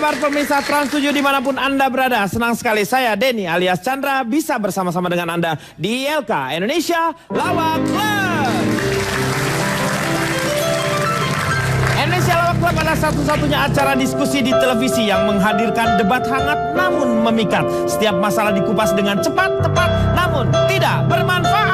kabar pemirsa Trans 7 dimanapun Anda berada? Senang sekali saya Denny alias Chandra bisa bersama-sama dengan Anda di ILK Indonesia Lawak Club. Indonesia Lawak Club adalah satu-satunya acara diskusi di televisi yang menghadirkan debat hangat namun memikat. Setiap masalah dikupas dengan cepat, tepat, namun tidak bermanfaat.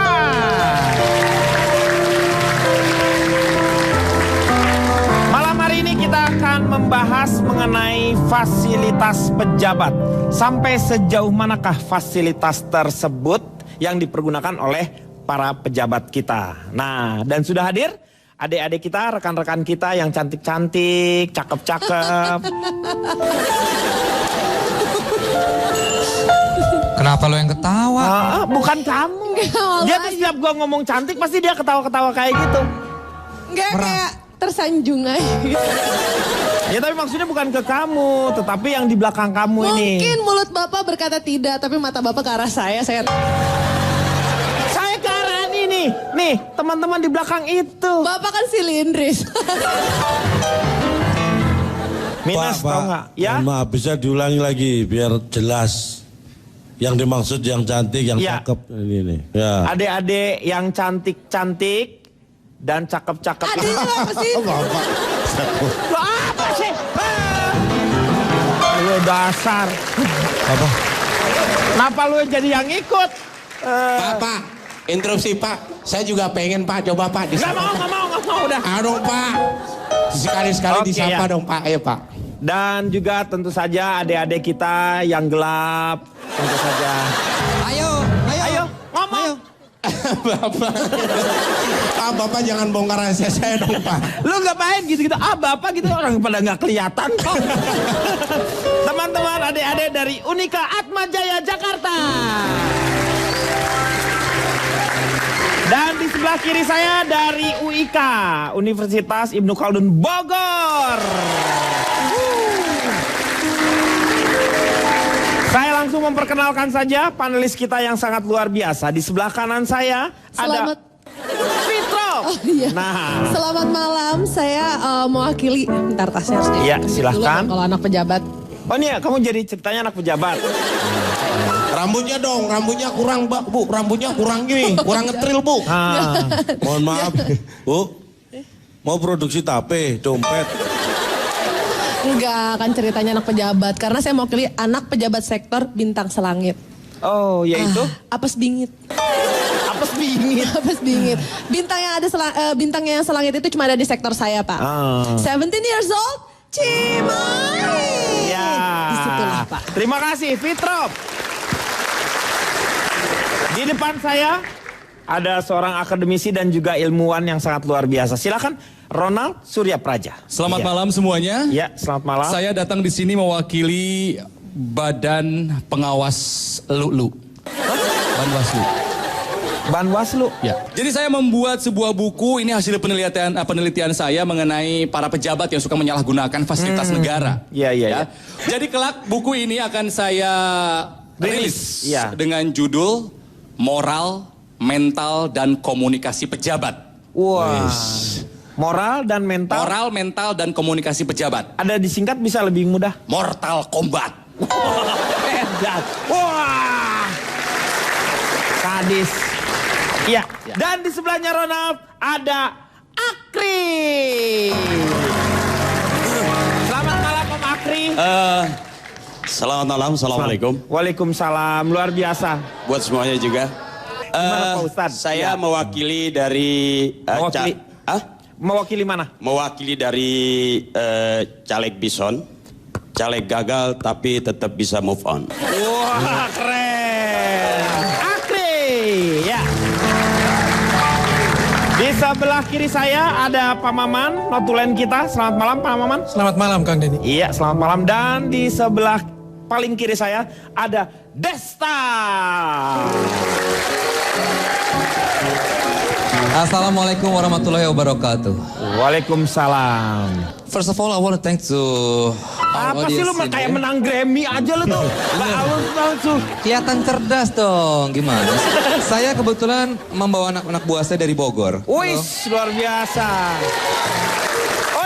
Kita akan membahas mengenai fasilitas pejabat. Sampai sejauh manakah fasilitas tersebut yang dipergunakan oleh para pejabat kita. Nah, dan sudah hadir adik-adik kita, rekan-rekan kita yang cantik-cantik, cakep-cakep. Kenapa lo yang ketawa? Bukan kamu. Dia tuh setiap gua ngomong cantik pasti dia ketawa-ketawa kayak gitu. Enggak kayak tersanjung aja. Ya tapi maksudnya bukan ke kamu, tetapi yang di belakang kamu ini. Mungkin mulut Bapak berkata tidak, tapi mata Bapak ke arah saya. Saya ke arah ini nih teman-teman di belakang itu. Bapak kan silindris. Minus tau nggak? Ya. Maaf, bisa diulangi lagi biar jelas. Yang dimaksud yang cantik, yang cakep ini. Ya. Adik-adik yang cantik-cantik dan cakep-cakep. Adiknya apa sih? Bapak. Lo apa sih? Lo dasar. Apa? Kenapa lo jadi yang ikut? Pak, interupsi Pak. Saya juga pengen Pak, coba Pak. Gak mau udah. Dong Pak. Sekali-sekali disapa ya. dong Pak, ayo Pak. Dan juga tentu saja adik-adik kita yang gelap. Tentu saja. Ayo, ngomong. Bapak jangan bongkar rahasia saya dong Pak. Lu ngapain gitu-gitu? Bapak gitu orang pada nggak kelihatan kok. Teman-teman adik-adik dari Unika Atma Jaya Jakarta. Dan di sebelah kiri saya dari UIK, Universitas Ibnu Khaldun Bogor. Saya langsung memperkenalkan saja panelis kita yang sangat luar biasa. Di sebelah kanan saya ada Fitro. Oh, iya. Nah, selamat malam, saya mewakili. Bentar tasnya harus iya, silahkan. Kalau anak pejabat. Oh nih, kamu jadi ceritanya anak pejabat. Rambutnya dong, rambutnya kurang Bu. Rambutnya kurang gini, kurang ngetril Bu. Mohon maaf, Bu. Mau produksi tape, dompet. Enggak, kan ceritanya anak pejabat. Karena saya mewakili anak pejabat sektor Bintang Selangit. Oh, yaitu? Apes bingit. Apes bingit. Apes bingit. Bintang yang ada bintang yang selangit itu cuma ada di sektor saya, Pak. 17 years old, Cimahi. Ya. Disitulah, Pak. Terima kasih, Fitro. Di depan saya ada seorang akademisi dan juga ilmuwan yang sangat luar biasa. Silakan, Ronald Surya Praja. Selamat malam semuanya. Ya, selamat malam. Saya datang di sini mewakili Badan Pengawas LULU. Banwaslu. Banwaslu. Ya. Jadi saya membuat sebuah buku, ini hasil penelitian saya mengenai para pejabat yang suka menyalahgunakan fasilitas negara. Iya. Jadi kelak buku ini akan saya rilis dengan judul Moral, Mental, dan Komunikasi Pejabat. Wah. Moral dan mental. Moral, mental, dan komunikasi pejabat. Ada disingkat bisa lebih mudah. Mortal Kombat. Hebat. Wah. Sadis. Iya. Dan di sebelahnya Ronald ada Akri. Selamat malam Om Akri. Selamat malam, assalamualaikum. Waalaikumsalam, luar biasa. Buat semuanya juga. Gimana Pak Ustadz? Saya mewakili dari... Mewakili mana? Mewakili dari caleg Bison. Caleg gagal tapi tetap bisa move on. Wah, keren. Akri, ya. Di sebelah kiri saya ada Pak Maman, notulen kita. Selamat malam Pak Maman. Selamat malam Kang Denny. Iya, selamat malam. Dan di sebelah paling kiri saya ada Desta. Assalamualaikum warahmatullahi wabarakatuh. Waalaikumsalam. First of all, I want to thank to our Apa sih lu audience kayak ini. menang Grammy aja lu tuh. Langsung. Kelihatan cerdas dong, gimana? Saya kebetulan membawa anak-anak buah saya dari Bogor. Wih, luar biasa. Oh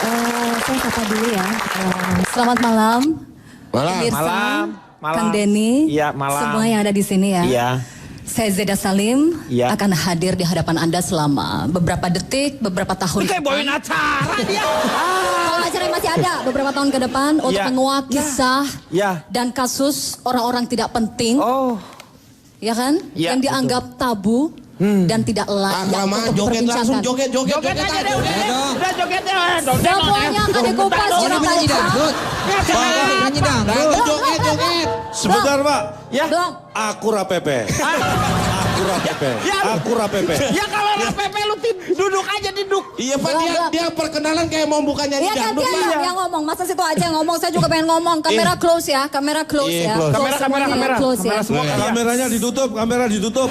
Saya sapa dulu ya. Selamat malam. Pemirsa, Malam. Kang Denny, Iya, malam. semua yang ada di sini ya. Iya. Saya Zeda Salim Iya. akan hadir di hadapan Anda selama beberapa detik, beberapa tahun. Ini kayak bawain acara dia. Kalau acara masih ada beberapa tahun ke depan untuk Iya. menguak kisah Iya. dan kasus orang-orang tidak penting, Oh. ya kan? Iya, yang dianggap tabu dan tidak layak Kelamaan untuk joget langsung diperbincangkan. joget Joget aja deh, aja. udah joget ya. Semuanya akan dikupas secara Nyanyi dangdut. Nyanyi dangdut. Joget. Sebentar Pak. Ya. Belum. Aku rapepe. Aku rapepe. Ya. Aku rapepe. Ya kalau RPP lu duduk aja duduk. Iya Pak, Belum. dia perkenalan kayak mau buka nyanyi Iya dangdut. gantian Pak. dong yang ngomong. Masa situ aja yang ngomong. Saya juga pengen ngomong. Kamera close ya. Kamera close Iya, ya. close. Close semuanya, close ya. semua. Kameranya ditutup, kamera ditutup.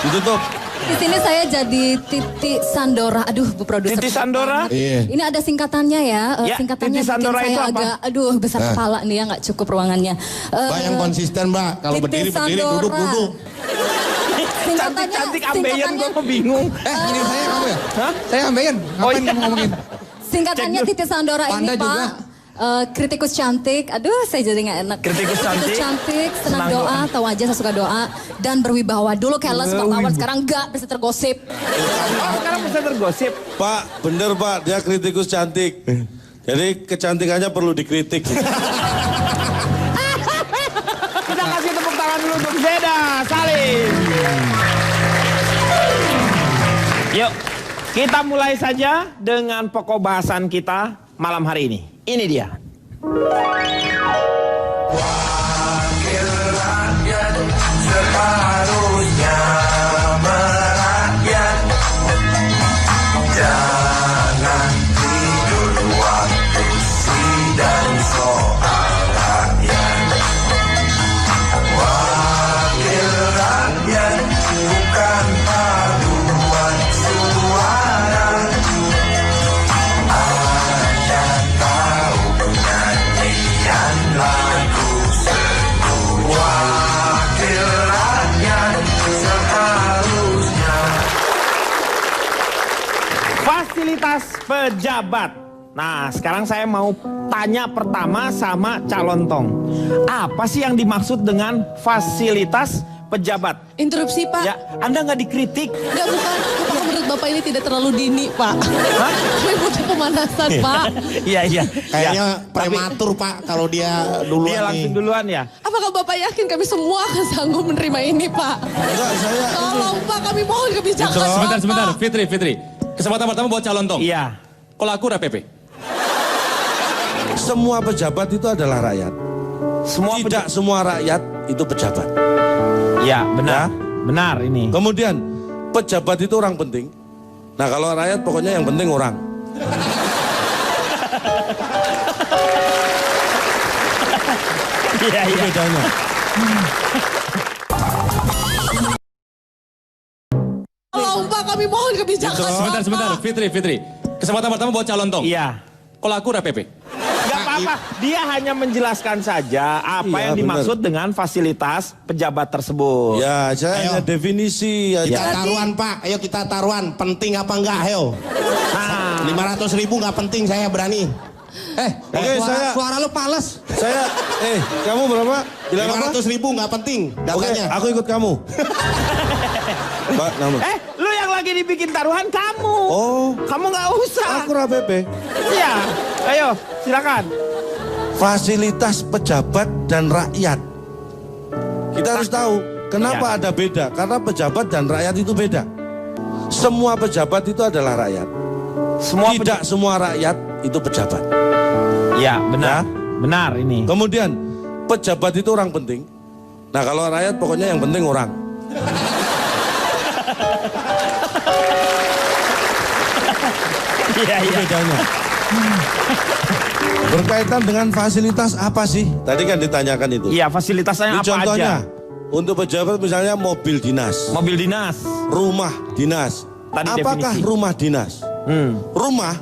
Ditutup. Di sini saya jadi Titi Sandora. Aduh, Bu Produser. Titi Sandora? Iya. Ini ada singkatannya ya. Ya, Singkatannya Titi Sandora bikin itu saya apa? agak, aduh besar kepala nih ya, nggak cukup ruangannya. Mbak yang konsisten Mbak, kalau Titi berdiri Sandora. duduk. Singkatannya, Cantik ambeien gue mau bingung. Ini saya kamu ya? Hah? Saya ambeien. Oh, Ngapain iya. kamu ngomongin? Singkatannya Titi Sandora Panda ini juga. Pak. Kritikus cantik, aduh saya jadi nggak enak. Kritikus cantik, senang senang doa, tahu aja saya suka doa dan berwibawa. Dulu keles wartawan, sekarang enggak, bisa tergosip. Oh, sekarang bisa tergosip. Pak, bener Pak, dia kritikus cantik. Jadi kecantikannya perlu dikritik. Kita kasih tepuk tangan dulu untuk Zeda Salim. Yuk, kita mulai saja dengan pokok bahasan kita malam hari ini. Ini dia. Fasilitas pejabat. Nah, sekarang saya mau tanya pertama sama calon tong. Apa sih yang dimaksud dengan fasilitas pejabat? Interupsi Pak. Ya, Anda nggak dikritik? Enggak bukan. Apakah menurut Bapak ini tidak terlalu dini Pak? Kami butuh pemanasan Pak. Iya, iya. Kayaknya Ya, tapi prematur Pak kalau dia duluan dia langsung nih. duluan ya. Apakah Bapak yakin kami semua akan sanggup menerima ini Pak? Enggak, saya Tolong Pak, kami mohon kebijakan Sebentar, Bapak. Fitri. Kesempatan pertama buat calon tong. Iya. Kalau aku RPP. semua pejabat itu adalah rakyat. Semua Tidak semua rakyat itu pejabat. Ya, benar. Benar ini. Kemudian pejabat itu orang penting. Nah kalau rakyat pokoknya yang penting orang. Iya, Itu iya. bedanya. Tolong Pak, kami mohon kebijakan Sebentar, Bapak. Fitri. Kesempatan pertama buat calon tong. Iya. Kalau aku RPP. Gak apa-apa, dia hanya menjelaskan saja apa Iya, yang benar. dimaksud dengan fasilitas pejabat tersebut. Ya saya Ayo. hanya definisi aja. Kita taruhan Pak, ayo kita taruhan. Penting apa enggak, ayo. Nah, 500.000 nggak penting, saya berani. Oke, Suara lu pales. saya, kamu berapa? Bilang apa? 500.000 nggak penting, Oke, datanya. aku ikut kamu. Mbak, nama. lu yang lagi dibikin taruhan kamu. Oh, Kamu nggak usah. aku rapepe. Iya, ayo silakan. Fasilitas pejabat dan rakyat. Kita harus tahu kenapa ada beda. Karena pejabat dan rakyat itu beda. Semua pejabat itu adalah rakyat. Semua Tidak semua rakyat itu pejabat. Ya, benar. Ya. Benar ini. Kemudian pejabat itu orang penting. Nah kalau rakyat pokoknya yang penting orang. Iya, Itu iya. bedanya. Berkaitan dengan fasilitas apa sih? Tadi kan ditanyakan itu. Iya, fasilitasnya Ini apa contohnya, aja? untuk pejabat misalnya mobil dinas, Mobil dinas. rumah dinas. Tadi Apakah definisi. rumah dinas? Rumah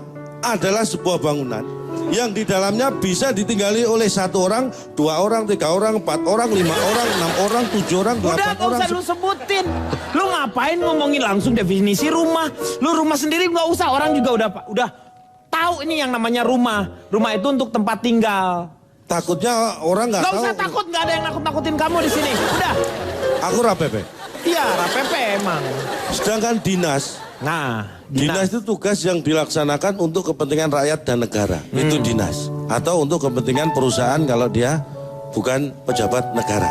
adalah sebuah bangunan yang di dalamnya bisa ditinggali oleh 1 orang, 2 orang, 3 orang, 4 orang, 5 orang, 6 orang, 7 orang, 8 Udah, gak orang. usah lu sebutin. Lu ngapain ngomongin langsung definisi rumah? Lu rumah sendiri nggak usah. Orang juga udah tahu ini yang namanya rumah. Rumah itu untuk tempat tinggal. Takutnya orang nggak Gak tahu. usah takut, nggak ada yang nakut-nakutin kamu di sini. Udah. Aku rapepe. Iya, rapepe emang. Sedangkan dinas. Nah, Dinas itu tugas yang dilaksanakan untuk kepentingan rakyat dan negara. Itu dinas. Atau untuk kepentingan perusahaan kalau dia bukan pejabat negara.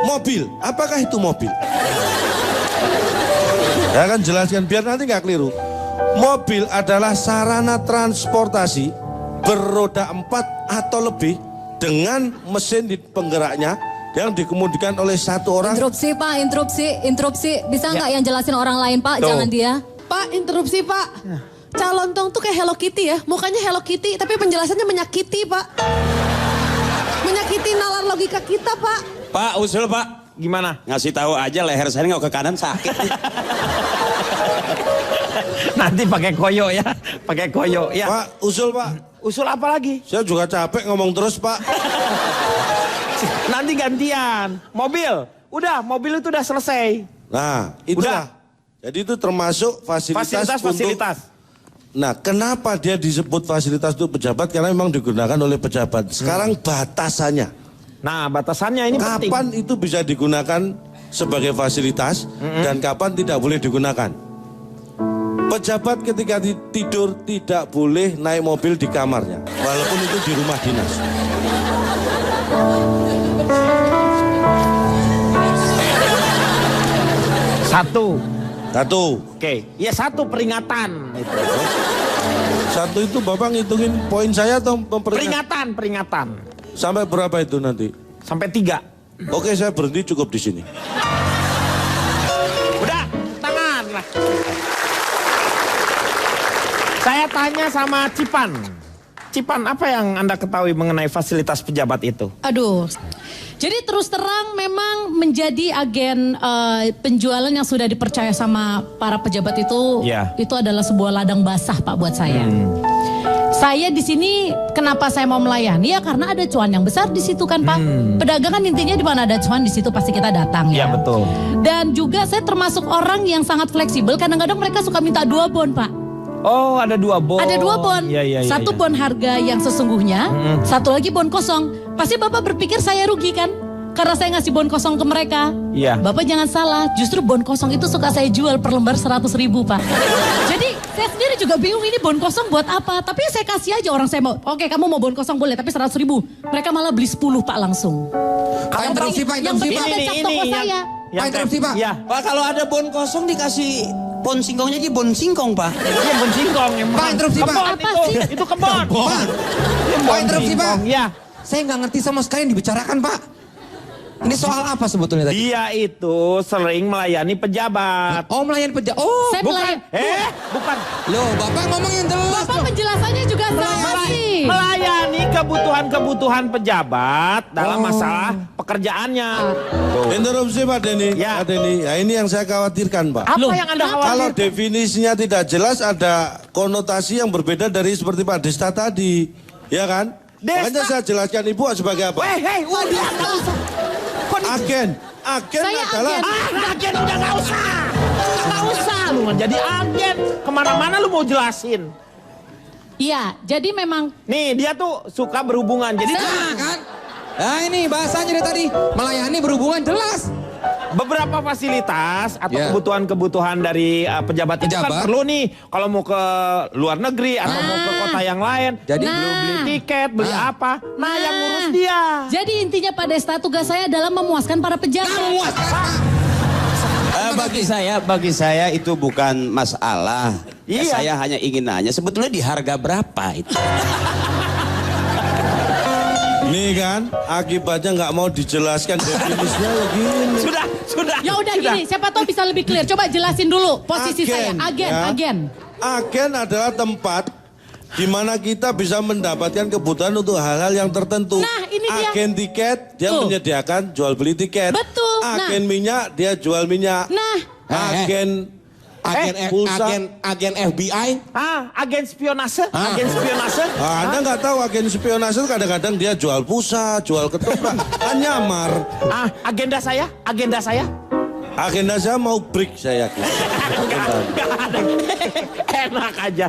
Mobil, apakah itu mobil? Saya akan jelaskan biar nanti nggak keliru. Mobil adalah sarana transportasi beroda 4 atau lebih dengan mesin di penggeraknya yang dikemudikan oleh satu orang. Interupsi Pak, interupsi. Bisa nggak yang jelasin orang lain Pak, jangan dia. Pak, interupsi Pak. Calon Tong tuh kayak Hello Kitty ya. Mukanya Hello Kitty, tapi penjelasannya menyakiti Pak. Menyakiti nalar logika kita Pak. Pak, usul Pak. Gimana? Ngasih tahu aja leher saya nggak ke kanan sakit. Nanti pakai koyo ya. Pakai koyo ya. Pak, usul Pak. Usul apa lagi? Saya juga capek ngomong terus Pak. Nanti gantian. Mobil. Udah, mobil itu udah selesai. Nah, itulah. Jadi itu termasuk fasilitas. Fasilitas. Nah, kenapa dia disebut fasilitas untuk pejabat? Karena memang digunakan oleh pejabat. Sekarang batasannya. Nah, batasannya ini penting. Kapan itu bisa digunakan sebagai fasilitas dan kapan tidak boleh digunakan? Pejabat ketika tidur tidak boleh naik mobil di kamarnya, walaupun itu di rumah dinas. Satu. Oke. Ya satu peringatan. Satu itu Bapak ngitungin poin saya atau Peringatan. Sampai berapa itu nanti? Sampai 3. Oke, saya berhenti cukup di sini. Udah, tangan lah. Saya tanya sama Cipan. Cipan, apa yang Anda ketahui mengenai fasilitas pejabat itu? Aduh. Jadi terus terang memang menjadi agen penjualan yang sudah dipercaya sama para pejabat itu, Ya. itu adalah sebuah ladang basah Pak buat saya. Saya di sini kenapa saya mau melayani ya karena ada cuan yang besar di situ kan Pak. Pedagang kan intinya di mana ada cuan di situ pasti kita datang ya. Ya betul. Dan juga saya termasuk orang yang sangat fleksibel. Kadang-kadang mereka suka minta 2 bon Pak. Oh, ada 2 bon. Ada 2 bon. Iya, Satu bon harga yang sesungguhnya, satu lagi bon kosong. Pasti Bapak berpikir saya rugi kan? Karena saya ngasih bon kosong ke mereka. Iya. Bapak jangan salah, justru bon kosong itu suka saya jual per lembar 100.000 Pak. Jadi saya sendiri juga bingung ini bon kosong buat apa. Tapi saya kasih aja orang saya mau. Oke, kamu mau bon kosong boleh, tapi 100.000. Mereka malah beli 10 Pak langsung. Pak, interupsi Pak, Yang interupsi penting Pak. ada cap toko saya. Pak, interupsi Pak. Ya. Pak, kalau ada bon kosong dikasih bon singkongnya aja bon singkong Pak. Iya, bon singkong emang. Pak, interupsi, Pak. Kebon Apa itu. sih? Itu kebon. Pak, Bon interupsi Pak. singkong, ya. Saya nggak ngerti sama sekali yang dibicarakan Pak. Ini soal apa sebetulnya tadi? Dia itu sering melayani pejabat. Oh, melayani pejabat. Oh, Saya Bukan. Bukan. loh, Bapak ngomong yang jelas Bapak dong. penjelasannya juga sama sih. Melayani kebutuhan-kebutuhan pejabat dalam masalah pekerjaannya. Interupsi Pak Denny. Ya. Pak Denny, ya ini yang saya khawatirkan Pak. Apa yang Anda Kalau khawatir? definisinya tidak jelas ada konotasi yang berbeda dari seperti Pak Desta tadi. Ya kan? Desta. Makanya saya jelaskan Ibu sebagai apa? Hei, udah nggak usah. Agen. Agen Saya adalah agen. Agen udah nggak usah. Nggak usah lu jadi agen. Kemana-mana lu mau jelasin. Iya, jadi memang Nih dia tuh suka berhubungan. Jadi Nah, kan? Nah ini bahasanya dari tadi. Melayani berhubungan jelas. beberapa fasilitas atau Ya. kebutuhan-kebutuhan dari pejabat itu kan Pejabat. perlu nih. Kalau mau ke luar negeri atau mau ke kota yang lain. Jadi beli tiket, beli apa. Nah yang ngurus dia. jadi intinya Pak Desta tugas saya adalah memuaskan para pejabat. Bagi saya itu bukan masalah. Ya, Iya. saya hanya ingin nanya sebetulnya di harga berapa itu? Nih kan, akibatnya nggak mau dijelaskan definisinya ya gini. Sudah. Ya udah gini, siapa tahu bisa lebih clear. Coba jelasin dulu posisi saya. Agen, ya. agen. Agen adalah tempat di mana kita bisa mendapatkan kebutuhan untuk hal-hal yang tertentu. Nah, ini dia. Agen tiket, dia Tuh. menyediakan jual beli tiket. Betul. Agen minyak, dia jual minyak. Nah, Agen pulsa. agen FBI. Agen spionase. Agen spionase. Anda nggak tahu agen spionase kadang-kadang dia jual pulsa, jual ketoprak, kan nyamar. Agenda saya. Agenda saya mau break saya yakin. Enak aja.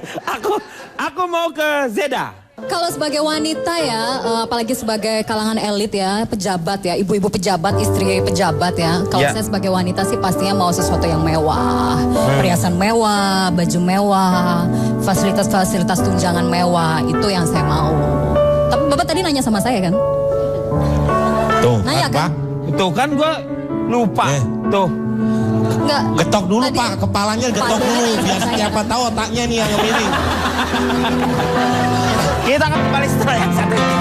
Aku mau ke Zeda. Kalau sebagai wanita ya, apalagi sebagai kalangan elit ya, pejabat ya, ibu-ibu pejabat, istri pejabat ya. Kalau Ya. saya sebagai wanita sih pastinya mau sesuatu yang mewah. Perhiasan mewah, baju mewah, fasilitas-fasilitas tunjangan mewah. Itu yang saya mau. Tapi Bapak tadi nanya sama saya kan? Tuh, Nanya Pak. kan? Itu kan gue lupa. Tuh. Enggak. Getok dulu Tadi- Pak, kepalanya getok dulu. Biar siapa tahu otaknya nih yang ini. Kita akan kembali setelah yang satu ini.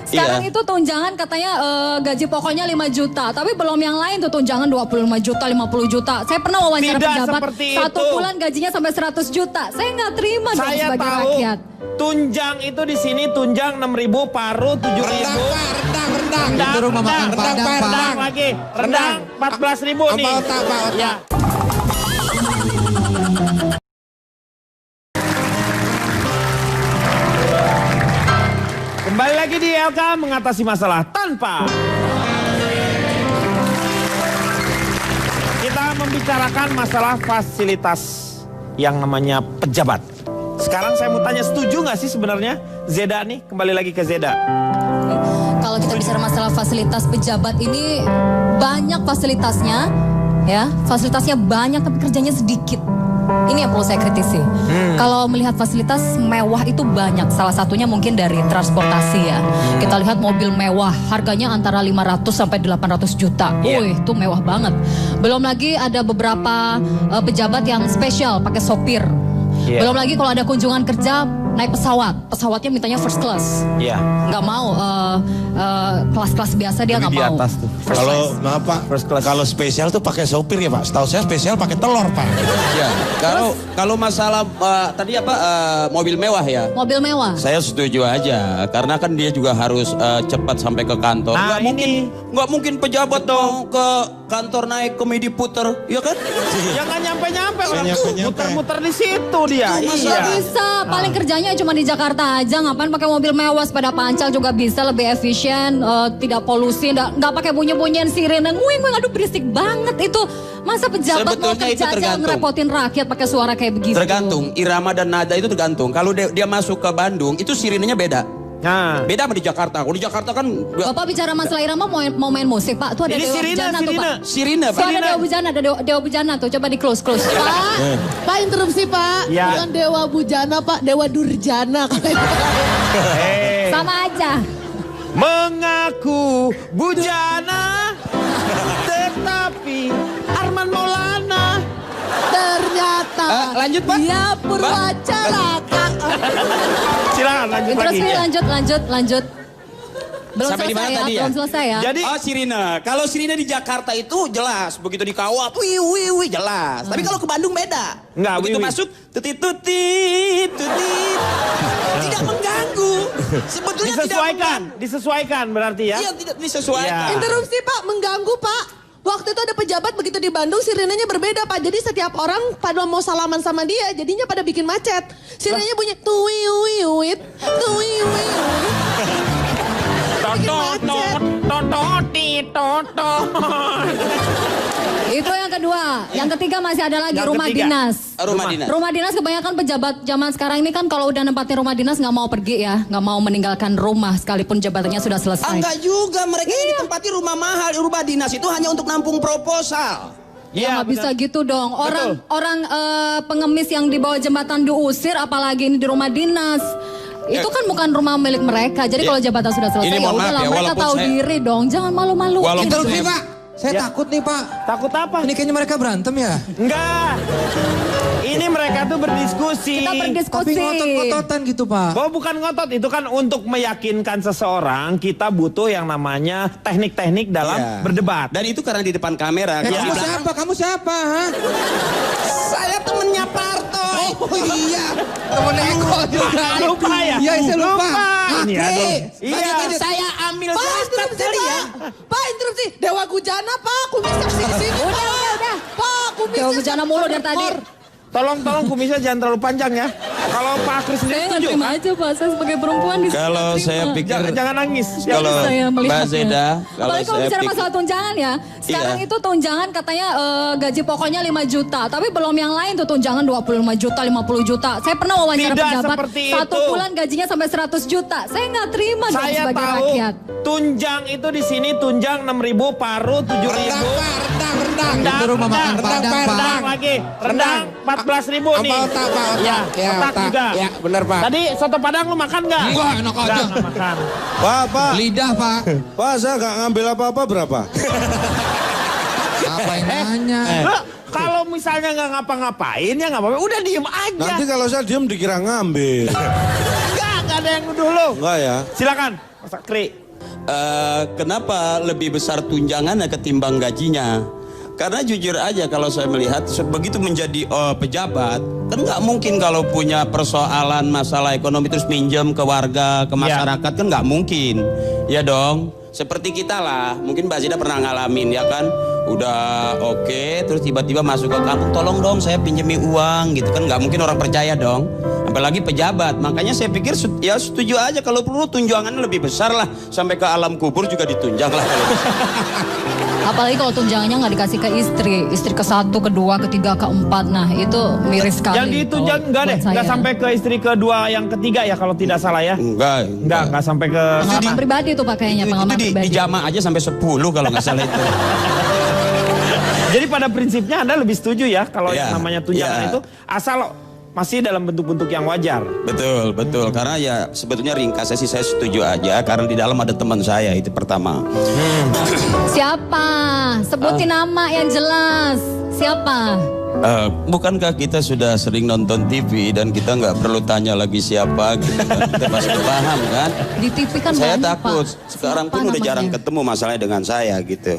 Sekarang Iya. itu tunjangan katanya gaji pokoknya 5 juta. Tapi belum yang lain tuh tunjangan 25 juta, 50 juta. Saya pernah wawancara Tidak pejabat. seperti Satu itu. bulan gajinya sampai 100 juta. Saya nggak terima dong Saya sebagai tahu rakyat. tunjang itu di sini tunjang 6.000, paru 7.000. Rendang Pak, rendang. Itu rumah makan Rendang, Padang, Pak, Pak. Rendang lagi. Rendang 14.000 nih. Apa otak, Pak, otak? Ya. Kembali lagi di LK mengatasi masalah tanpa. Kita membicarakan masalah fasilitas yang namanya pejabat. Sekarang saya mau tanya, setuju nggak sih sebenarnya Zeda nih? Kembali lagi ke Zeda. Kalau kita bicara masalah fasilitas pejabat ini banyak fasilitasnya, ya fasilitasnya banyak tapi kerjanya sedikit. Ini yang perlu saya kritisi. Kalau melihat fasilitas mewah itu banyak. Salah satunya mungkin dari transportasi ya. Kita lihat mobil mewah, harganya antara 500 sampai 800 juta. Iya. Wih, itu mewah banget. Belum lagi ada beberapa pejabat yang spesial pakai sopir. Iya. Belum lagi kalau ada kunjungan kerja naik pesawat. Pesawatnya mintanya first class. Iya. Nggak mau kelas-kelas biasa dia nggak Di mau. atas tuh. Kalau maaf Pak, kalau spesial tuh pakai sopir ya Pak. Setahu saya spesial pakai telur Pak. Ya, kalau masalah tadi apa mobil mewah ya. Mobil mewah. Saya setuju aja karena kan dia juga harus cepat sampai ke kantor. Nah, Nggak mungkin pejabat dong ke kantor naik komedi puter, ya kan? Jangan nyampe-nyampe orang tuh nyampe-nyampe. muter-muter di situ dia. Nggak Iya. bisa, paling kerjanya cuma di Jakarta aja. Ngapain pakai mobil mewah, sepeda pancal juga bisa, lebih efisien, tidak polusi, nggak pakai bunyi-bunyian sirene, nguing, aduh berisik banget itu. Masa pejabat mau Sebetulnya itu kerja aja tergantung. ngerepotin rakyat pakai suara kayak begitu. Tergantung irama dan nada itu tergantung. Kalau dia masuk ke Bandung itu sirinenya beda. Nah, Beda sama di Jakarta. Kalau di Jakarta kan Bapak bicara masalah irama mau main musik Pak. Tuh ada ini Dewa sirine, Bujana tuh Pak. sirine, Tuh Pak. ada Dewa Bujana, ada Dewa Bujana tuh. Coba di close. Pak interupsi Pak. Ya. Bukan Dewa Bujana Pak, Dewa Durjana. hey. Sama aja. Mengaku bujana, tetapi Arman Maulana. Ternyata lanjut, Pak. dia purwacaraka. Silakan lanjut lagi. Interupsi lanjut. Belum Sampai di selesai mana ya, tadi ya? belum selesai ya. Jadi sirine. Kalau sirine di Jakarta itu jelas, begitu dikawat, wih jelas. Tapi kalau ke Bandung beda. Enggak, begitu wih. masuk, tutit. Tidak mengganggu. Sebetulnya disesuaikan berarti ya. Iya, tidak disesuaikan. Iya. Interupsi Pak, mengganggu Pak. Waktu itu ada pejabat begitu di Bandung sirenenya berbeda Pak. Jadi setiap orang pada mau salaman sama dia jadinya pada bikin macet. Sirenenya bunyi tuwiwiwit, tuwiwiwit. Itu yang kedua. Yang ketiga masih ada lagi Yang rumah ketiga. dinas. Rumah dinas. Rumah dinas kebanyakan pejabat zaman sekarang ini kan kalau udah nempatin rumah dinas nggak mau pergi ya, nggak mau meninggalkan rumah sekalipun jabatannya sudah selesai. Enggak juga, mereka yang ditempati rumah mahal, rumah dinas itu hanya untuk nampung proposal. Ya nggak bisa gitu dong. Orang pengemis yang di bawah jembatan diusir, apalagi ini di rumah dinas. Itu kan bukan rumah milik mereka. Jadi kalau jabatan sudah selesai, Ini ya mohon maaf udahlah ya, mereka walaupun tahu saya- diri dong. Jangan malu-maluin. Walaupun Interupsi saya- Pak. Saya Ya. takut nih Pak. Takut apa? Ini kayaknya mereka berantem ya. Enggak. Ini mereka tuh berdiskusi. Kita Tapi berdiskusi. ngotot-ngototan gitu Pak. Oh, bukan ngotot, itu kan untuk meyakinkan seseorang kita butuh yang namanya teknik-teknik dalam Iya. berdebat. Dan itu karena di depan kamera. Eh, Kalau kamu di belakang- siapa? Kamu siapa? Hah? Saya temennya Parto. Oh iya. Temen Eko juga. Lupa ya? Iya, saya lupa. Ini Oke. aduh. Lanjut, Iya. lanjut. Saya ambil Pak jasad interupsi kalian. Pak. Pak interupsi. Dewa Gujana Pak, kumisnya sini. Udah. Pak kumisnya. Dewa Bujana mulu dari tadi. Tolong kumisnya jangan terlalu panjang ya. Kalau Pak Kris sendiri Saya nggak setuju terima kan? aja Pak, saya sebagai perempuan di Kalau saya pikir Jangan nangis. kalau saya Mbak melihatnya. Zeda, kalau Apalagi kalau saya bicara pikir masalah tunjangan ya. Sekarang Iya. itu tunjangan katanya gaji pokoknya 5 juta. Tapi belum yang lain tuh tunjangan 25 juta, 50 juta. Saya pernah wawancara Tidak pejabat. seperti Satu itu. bulan gajinya sampai 100 juta. Saya nggak terima dong Saya sebagai tahu rakyat. tunjang itu di sini tunjang 6.000, paru 7.000. Rendang. Itu rumah makan Padang, Pak. Rendang lagi. Rendang 14.000 nih. Apa otak, Pak? Otak. Ya, Ya, otak otak. juga. Ya, benar, Pak. Tadi soto Padang lu makan nggak? Enggak, enak aja. Nggak makan. Pak, Lidah, Pak. Pak, saya nggak ngambil apa-apa berapa? Apa yang nanya? Lu kalau misalnya nggak ngapa-ngapain ya nggak apa-apa. Udah diem aja. Nanti kalau saya diem dikira ngambil. Nggak ada yang nuduh lu. Enggak ya? Silakan, Mas Kri. kenapa lebih besar tunjangannya ketimbang gajinya? Karena jujur aja kalau saya melihat begitu menjadi pejabat kan nggak mungkin kalau punya persoalan masalah ekonomi terus minjem ke warga ke masyarakat kan nggak mungkin ya dong. Seperti kita lah, mungkin Mbak Zida pernah ngalamin ya kan, udah oke, terus tiba-tiba masuk ke kampung, tolong dong saya pinjemi uang gitu kan, nggak mungkin orang percaya dong, apalagi pejabat. Makanya saya pikir ya setuju aja kalau perlu tunjangannya lebih besar lah, sampai ke alam kubur juga ditunjang lah kalau bisa. Apalagi kalau tunjangannya nggak dikasih ke istri ke satu, kedua, ketiga, keempat. Nah itu miris sekali. Yang ditunjang kalau enggak deh, buat saya. enggak sampai ke istri kedua yang ketiga ya kalau tidak salah ya. Enggak sampai ke Pengalaman pribadi tuh Pak kayaknya, pengalaman Itu pribadi. di jama aja sampai 10 kalau nggak salah itu. Jadi pada prinsipnya Anda lebih setuju ya kalau Iya, yang namanya tunjangan iya. itu asal masih dalam bentuk-bentuk yang wajar. Betul. Karena ya sebetulnya ringkasnya sih saya setuju aja karena di dalam ada teman saya itu pertama. Siapa? Sebutin nama yang jelas. Siapa? Bukankah kita sudah sering nonton TV dan kita nggak perlu tanya lagi siapa gitu kan? Kita pasti paham kan? Di TV kan Saya banyak, takut Pak. sekarang Siapa pun udah namanya? jarang ketemu masalahnya dengan saya gitu.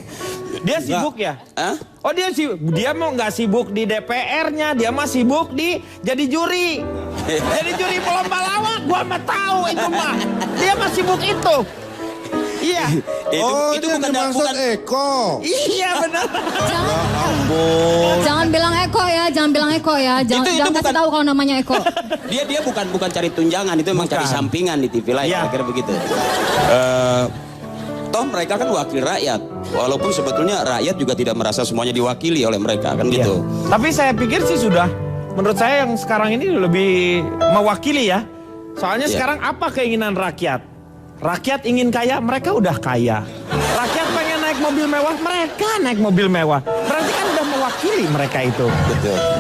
Dia sibuk ya? Hah? Oh dia mau nggak sibuk di DPR-nya, dia mah sibuk di jadi juri. Jadi juri lomba lawak, gua mah tahu itu mah. Dia mah sibuk itu. Iya. Itu bukan Eko. Iya benar. Jangan bilang Eko ya, jangan bilang Eko ya. Jangan, Itu jangan kasih bukan- tahu kalau namanya Eko. Dia bukan cari tunjangan, itu memang cari sampingan di TV lain, Iya. kira-kira begitu. Toh mereka kan wakil rakyat, walaupun sebetulnya rakyat juga tidak merasa semuanya diwakili oleh mereka kan Iya. gitu. Tapi saya pikir sih sudah. Menurut saya yang sekarang ini lebih mewakili ya. Soalnya Iya. sekarang apa keinginan rakyat? Rakyat ingin kaya, mereka udah kaya. Rakyat pengen naik mobil mewah, mereka naik mobil mewah. Berarti kan udah mewakili mereka itu.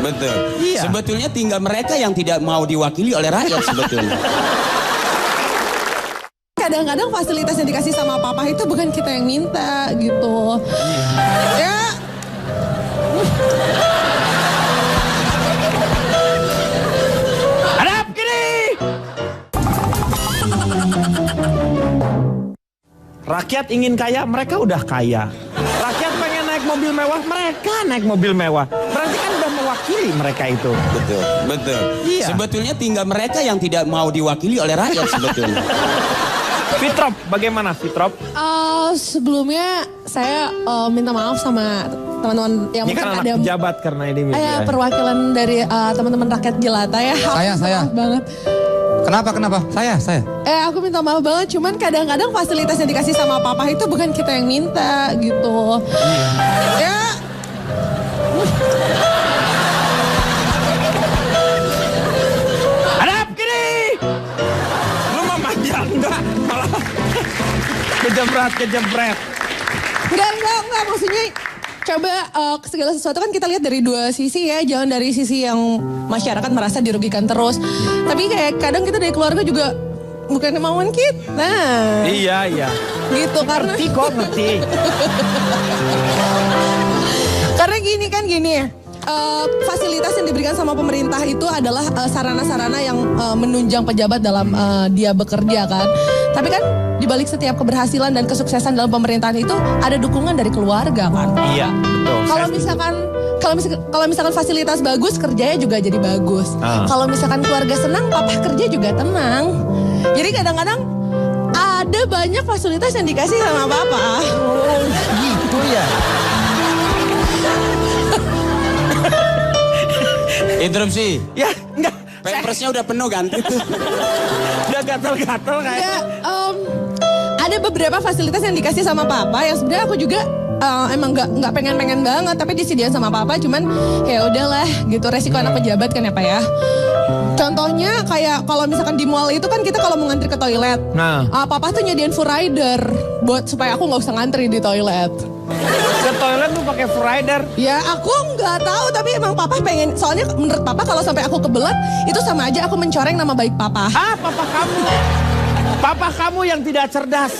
Betul. Iya. Sebetulnya tinggal mereka yang tidak mau diwakili oleh rakyat sebetulnya. Kadang-kadang fasilitas yang dikasih sama papa itu bukan kita yang minta gitu. Ya. Hadap kiri. Rakyat ingin kaya, mereka udah kaya. Rakyat pengen naik mobil mewah, mereka naik mobil mewah. Berarti kan udah mewakili mereka itu. Betul. Iya. Sebetulnya tinggal mereka yang tidak mau diwakili oleh rakyat sebetulnya. Fitrop, bagaimana Fitrop? Sebelumnya saya minta maaf sama teman-teman yang Ini kan mungkin anak ada pejabat karena ini ya, perwakilan dari teman-teman rakyat jelata ya. Saya. Maaf banget. Kenapa? Saya. Aku minta maaf banget, cuman kadang-kadang fasilitas yang dikasih sama papa itu bukan kita yang minta gitu. Ya. Hadap kiri. Lu mau manja enggak? Malah kejebret. Enggak, maksudnya coba segala sesuatu kan kita lihat dari dua sisi ya, jangan dari sisi yang masyarakat merasa dirugikan terus. Tapi kayak kadang kita dari keluarga juga bukan kemauan kita. Iya. Gitu karena Ngerti. karena gini ya. Fasilitas yang diberikan sama pemerintah itu adalah sarana-sarana yang menunjang pejabat dalam dia bekerja kan. Tapi kan di balik setiap keberhasilan dan kesuksesan dalam pemerintahan itu ada dukungan dari keluarga kan. Iya, betul. Kalau misalkan fasilitas bagus, kerjanya juga jadi bagus. Kalau misalkan keluarga senang, papa kerja juga tenang. Jadi kadang-kadang ada banyak fasilitas yang dikasih sama papa. Gitu ya. Interupsi. Ya, enggak. Pampersnya udah penuh kan? Udah gatel-gatel kayak. Ya, ada beberapa fasilitas yang dikasih sama papa yang sebenarnya aku juga emang nggak pengen banget, tapi disediain sama papa. Cuman ya udahlah gitu, resiko anak pejabat kan ya pak ya. Contohnya kayak kalau misalkan di mall itu kan kita kalau mau ngantri ke toilet, papa tuh nyediain full rider buat supaya aku nggak usah ngantri di toilet. Ke toilet tuh pakai full rider. Ya aku nggak tahu, tapi emang papa pengen. Soalnya menurut papa kalau sampai aku kebelet itu sama aja aku mencoreng nama baik papa. Papa kamu. Papa kamu yang tidak cerdas.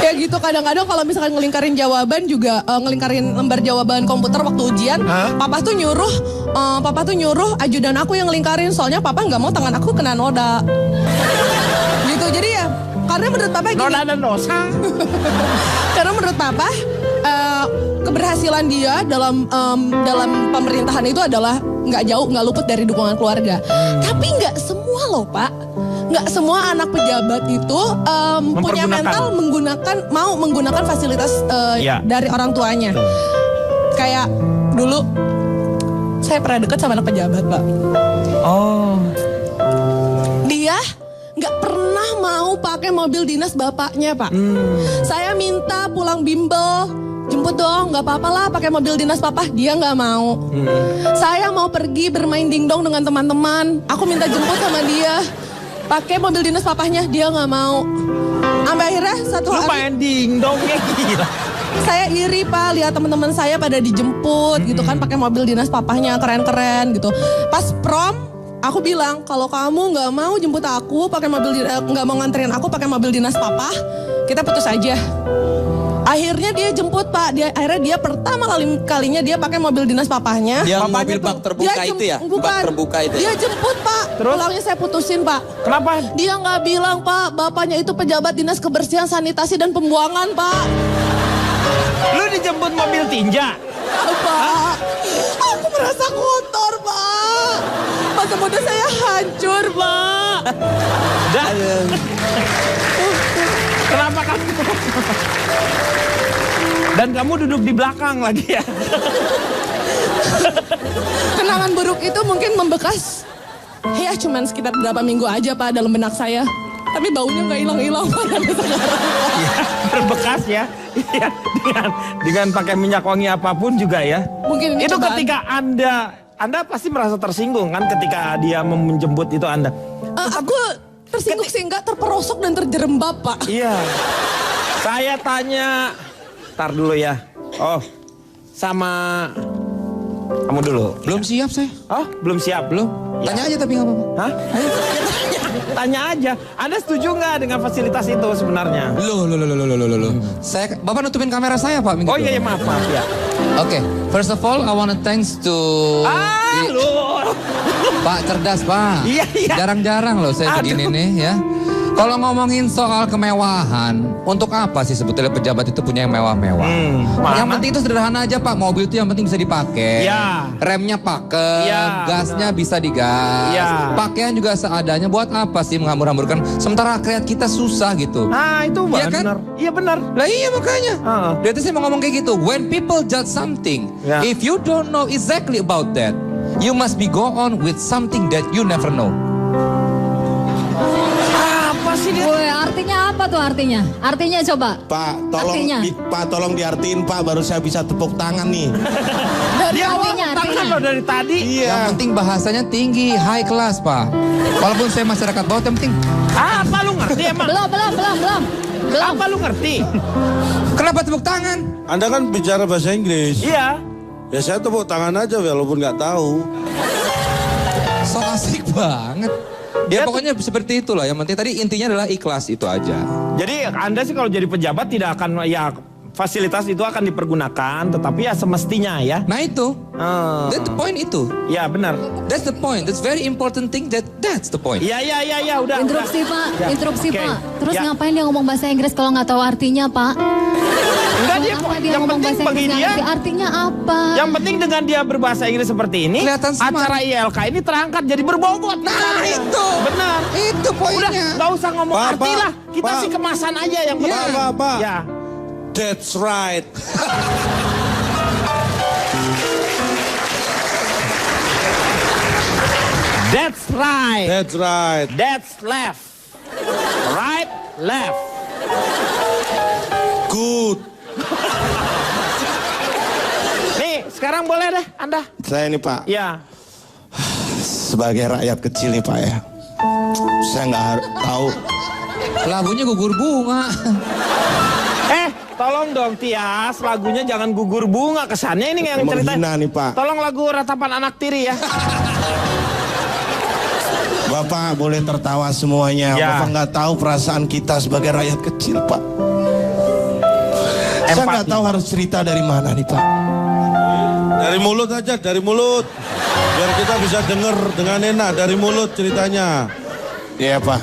Ya gitu, kadang-kadang kalau misalkan ngelingkarin jawaban juga ngelingkarin lembar jawaban komputer waktu ujian, papa tuh nyuruh ajudan aku yang ngelingkarin, soalnya papa nggak mau tangan aku kena noda. Gitu, jadi ya karena menurut papa gini. Noda dan dosa. Karena menurut papa keberhasilan dia dalam pemerintahan itu adalah nggak luput dari dukungan keluarga. Tapi nggak semua loh pak. Nggak semua anak pejabat itu punya mental mau menggunakan fasilitas dari orang tuanya. Kayak dulu saya pernah deket sama anak pejabat pak. Oh. Dia nggak pernah mau pakai mobil dinas bapaknya pak. Saya minta pulang bimbel, jemput dong, nggak apa-apa lah pakai mobil dinas papa. Dia nggak mau. Saya mau pergi bermain dingdong dengan teman-teman, aku minta jemput sama dia. Pakai mobil dinas papahnya, dia nggak mau. Sampai akhirnya satu hari. Lu main dingdongnya gila. Saya iri pak, lihat teman-teman saya pada dijemput gitu kan, pakai mobil dinas papahnya keren-keren gitu. Pas prom, aku bilang kalau kamu nggak mau jemput aku pakai mobil, nggak mau nganterin aku pakai mobil dinas papa, kita putus aja. Akhirnya dia jemput pak, akhirnya dia pertama kalinya dia pakai mobil dinas papahnya. Yang mobil bak terbuka itu ya? Bukan, bak terbuka itu ya? Dia jemput pak, pulangnya saya putusin pak. Kenapa? Dia nggak bilang pak, bapaknya itu pejabat dinas kebersihan, sanitasi dan pembuangan pak. Lu dijemput mobil tinja? Pak, aku merasa kotor pak. Masa muda saya hancur pak. Kenapa kamu? Dan kamu duduk di belakang lagi ya? Kenangan buruk itu mungkin membekas. Ya cuman sekitar berapa minggu aja pak dalam benak saya. Tapi baunya nggak hilang-hilang pak. Iya, berbekas ya. Iya, dengan pakai minyak wangi apapun juga ya. Mungkin ini itu cobaan. ketika Anda pasti merasa tersinggung kan ketika dia menjemput itu Anda. Aku tersinggung sih enggak, terperosok dan terjerembab pak. Iya. Saya tanya, tar dulu ya. Oh, sama kamu dulu. Belum siap saya. Oh, belum siap. Belum. Tanya aja tapi nggak apa-apa. Hah? Tanya aja. Anda setuju nggak dengan fasilitas itu sebenarnya? Loh. Saya, Bapak nutupin kamera saya Pak. Oh iya, maaf ya. Oke, first of all I wanna thanks to Lu. Pak cerdas Pak. Iya. Jarang-jarang loh saya begini nih ya. Kalau ngomongin soal kemewahan, untuk apa sih sebetulnya pejabat itu punya yang mewah-mewah? Yang penting itu sederhana aja Pak, mobil itu yang penting bisa dipakai. Ya. Remnya pakai, gasnya bisa digas. Ya. Pakaian juga seadanya, buat apa sih menghambur-hamburkan? Sementara rakyat kita susah gitu. Itu Iya kan? benar. Iya benar. Lah iya makanya. Dia tuh sih mau ngomong kayak gitu. When people judge something, if you don't know exactly about that, you must be go on with something that you never know. Apa sih dia? Woi, artinya apa tuh artinya? Artinya coba. Pak, tolong diartiin Pak, baru saya bisa tepuk tangan nih. Dari awal tangan lo dari tadi. Iya. Yang penting bahasanya tinggi, high class Pak. Walaupun saya masyarakat bawah, yang penting. Apa lu ngerti emang? Belum. Apa lu ngerti? Kenapa tepuk tangan? Anda kan bicara bahasa Inggris. Iya. Ya saya tepuk tangan aja walaupun nggak tahu. So asik banget. Ya pokoknya seperti itulah. Yang penting tadi intinya adalah ikhlas itu aja. Jadi Anda sih kalau jadi pejabat tidak akan ya fasilitas itu akan dipergunakan, tetapi ya semestinya ya. Nah itu. That's the point itu. Ya benar. That's the point. That's very important thing. That's the point. Ya udah. Interupsi Pak, Ya. interupsi Oke. Pak. Terus Ya. ngapain dia ngomong bahasa Inggris kalau nggak tahu artinya Pak? Enggak dia, Apa dia yang ngomong penting bahasa bagi Inggris nggak dia. ngerti artinya apa? Yang penting dengan dia berbahasa Inggris seperti ini, Kelihatan smart. acara ILK ini terangkat jadi berbobot. Nah itu. Benar. Itu Udah, poinnya. nggak usah ngomong Pak, arti Pak, lah. Kita Pak. sih kemasan aja yang penting. Pak. Ya. That's right. That's right. That's right. That's left. Right, left. Good. Nih, sekarang boleh deh Anda. Saya ini Pak, Ya. sebagai rakyat kecil nih Pak ya. Saya nggak tahu. Lagunya gugur bunga. Tolong dong Tias, lagunya jangan gugur bunga. Kesannya ini yang ceritain. Menghina nih Pak. Tolong lagu Ratapan Anak Tiri ya. Bapak boleh tertawa semuanya. Ya. Bapak nggak tahu perasaan kita sebagai rakyat kecil Pak. Saya nggak tahu harus cerita dari mana nih Pak. Dari mulut aja, dari mulut. Biar kita bisa denger dengan enak dari mulut ceritanya. Iya Pak.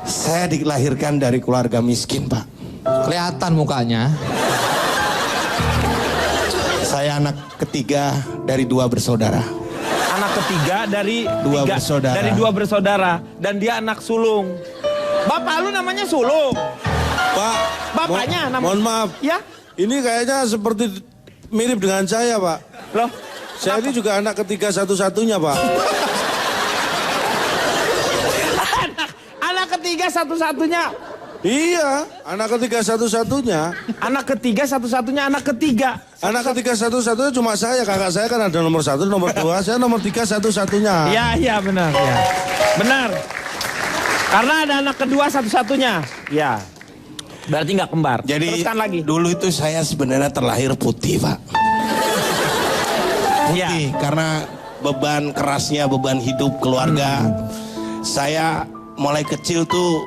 Saya dilahirkan dari keluarga miskin Pak. Kelihatan mukanya. Saya anak ketiga dari 2 bersaudara. Anak ketiga dari bersaudara. Dari 2 bersaudara. Dan dia anak sulung. Bapak lu namanya sulung. Pak, Bapaknya namanya. mohon maaf. Ya. Ini kayaknya seperti mirip dengan saya, Pak. Loh. Saya ini juga anak ketiga satu-satunya, Pak. Anak ketiga satu-satunya. Iya, anak ketiga satu-satunya. Anak ketiga satu-satunya anak ketiga. Anak ketiga satu-satunya cuma saya. Kakak saya kan ada nomor 1, nomor 2. Saya nomor 3 satu-satunya. Iya benar. Ya. Benar. Karena ada anak kedua satu-satunya. Ya. Berarti nggak kembar. Jadi teruskan lagi. dulu itu saya sebenarnya terlahir putih Pak. Putih karena beban kerasnya, beban hidup keluarga. Saya mulai kecil tuh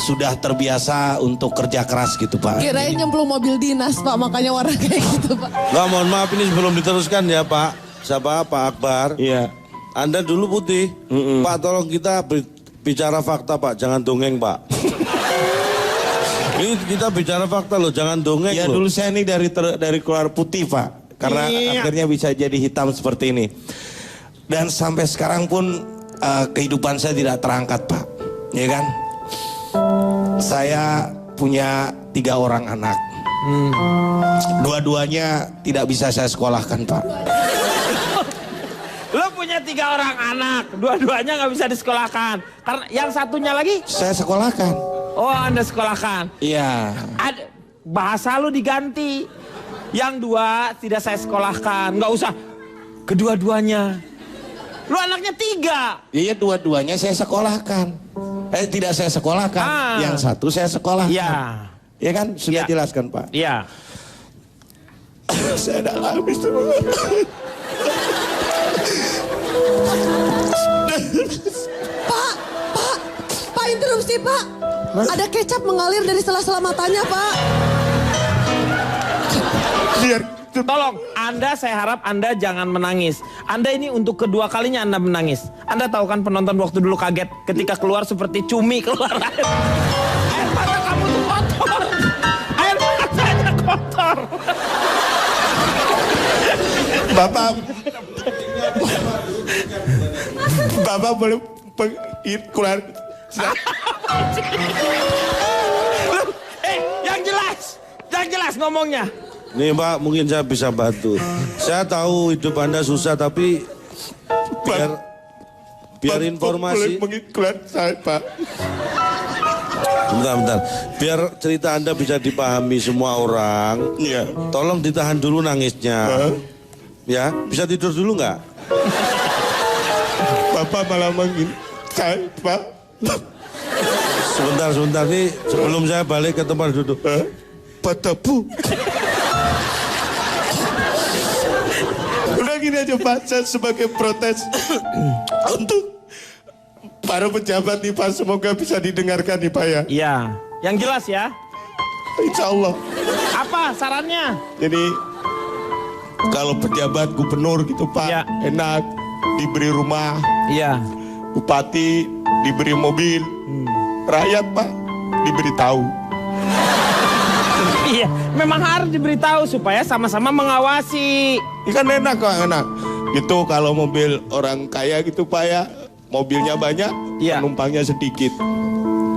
sudah terbiasa untuk kerja keras gitu Pak. Kirain nyemplung mobil dinas Pak, makanya warna kayak gitu Pak. Nggak, mohon maaf ini sebelum diteruskan ya Pak. Siapa? Pak Akbar. Iya. Anda dulu putih. Pak tolong kita bicara fakta Pak, jangan dongeng Pak. Ini kita bicara fakta loh, jangan dongeng Ya loh. dulu saya ini dari keluar putih Pak. Karena akhirnya bisa jadi hitam seperti ini. Dan sampai sekarang pun kehidupan saya tidak terangkat Pak. Ya kan? Saya punya 3 orang anak. Dua-duanya tidak bisa saya sekolahkan Pak. Lo punya 3 orang anak, dua-duanya nggak bisa disekolahkan. Karena yang satunya lagi, Saya sekolahkan. oh Anda sekolahkan. Iya. Bahasa lu diganti. Yang 2 tidak saya sekolahkan, nggak usah. Kedua-duanya. Lu anaknya 3. Iya dua-duanya saya sekolahkan. Tidak saya sekolahkan. Yang 1 saya sekolahkan. Iya. Ya kan sudah Ya. jelaskan Pak. Iya. Saya udah habis tuh. Pak interupsi Pak. Ada kecap mengalir dari sela-sela matanya Pak. Tolong, Anda saya harap Anda jangan menangis. Anda ini untuk kedua kalinya Anda menangis. Anda tahu kan penonton waktu dulu kaget ketika keluar seperti cumi keluar air. Air mata kamu tuh kotor. Air matanya kotor. Bapak boleh keluar. Yang jelas ngomongnya. Nih Pak, mungkin saya bisa bantu. Saya tahu hidup Anda susah, tapi biar informasi. Keluar saya Pak. Bentar. Biar cerita Anda bisa dipahami semua orang. Iya. Tolong ditahan dulu nangisnya. Ya, bisa tidur dulu nggak? Bapak malah manggil saya Pak. Sebentar nih, sebelum saya balik ke tempat duduk. Pak Tepu. Udah gini aja Pak, saya sebagai protes untuk para pejabat nih Pak, semoga bisa didengarkan nih Pak ya. Iya, yang jelas ya. Insya Allah. Apa sarannya? Jadi kalau pejabat gubernur gitu Pak, Ya. enak diberi rumah, Iya. bupati diberi mobil, rakyat Pak diberi tahu. Iya, memang harus diberitahu supaya sama-sama mengawasi. Ini kan enak kok, enak. Gitu kalau mobil orang kaya gitu Pak ya, mobilnya banyak, Iya. penumpangnya sedikit.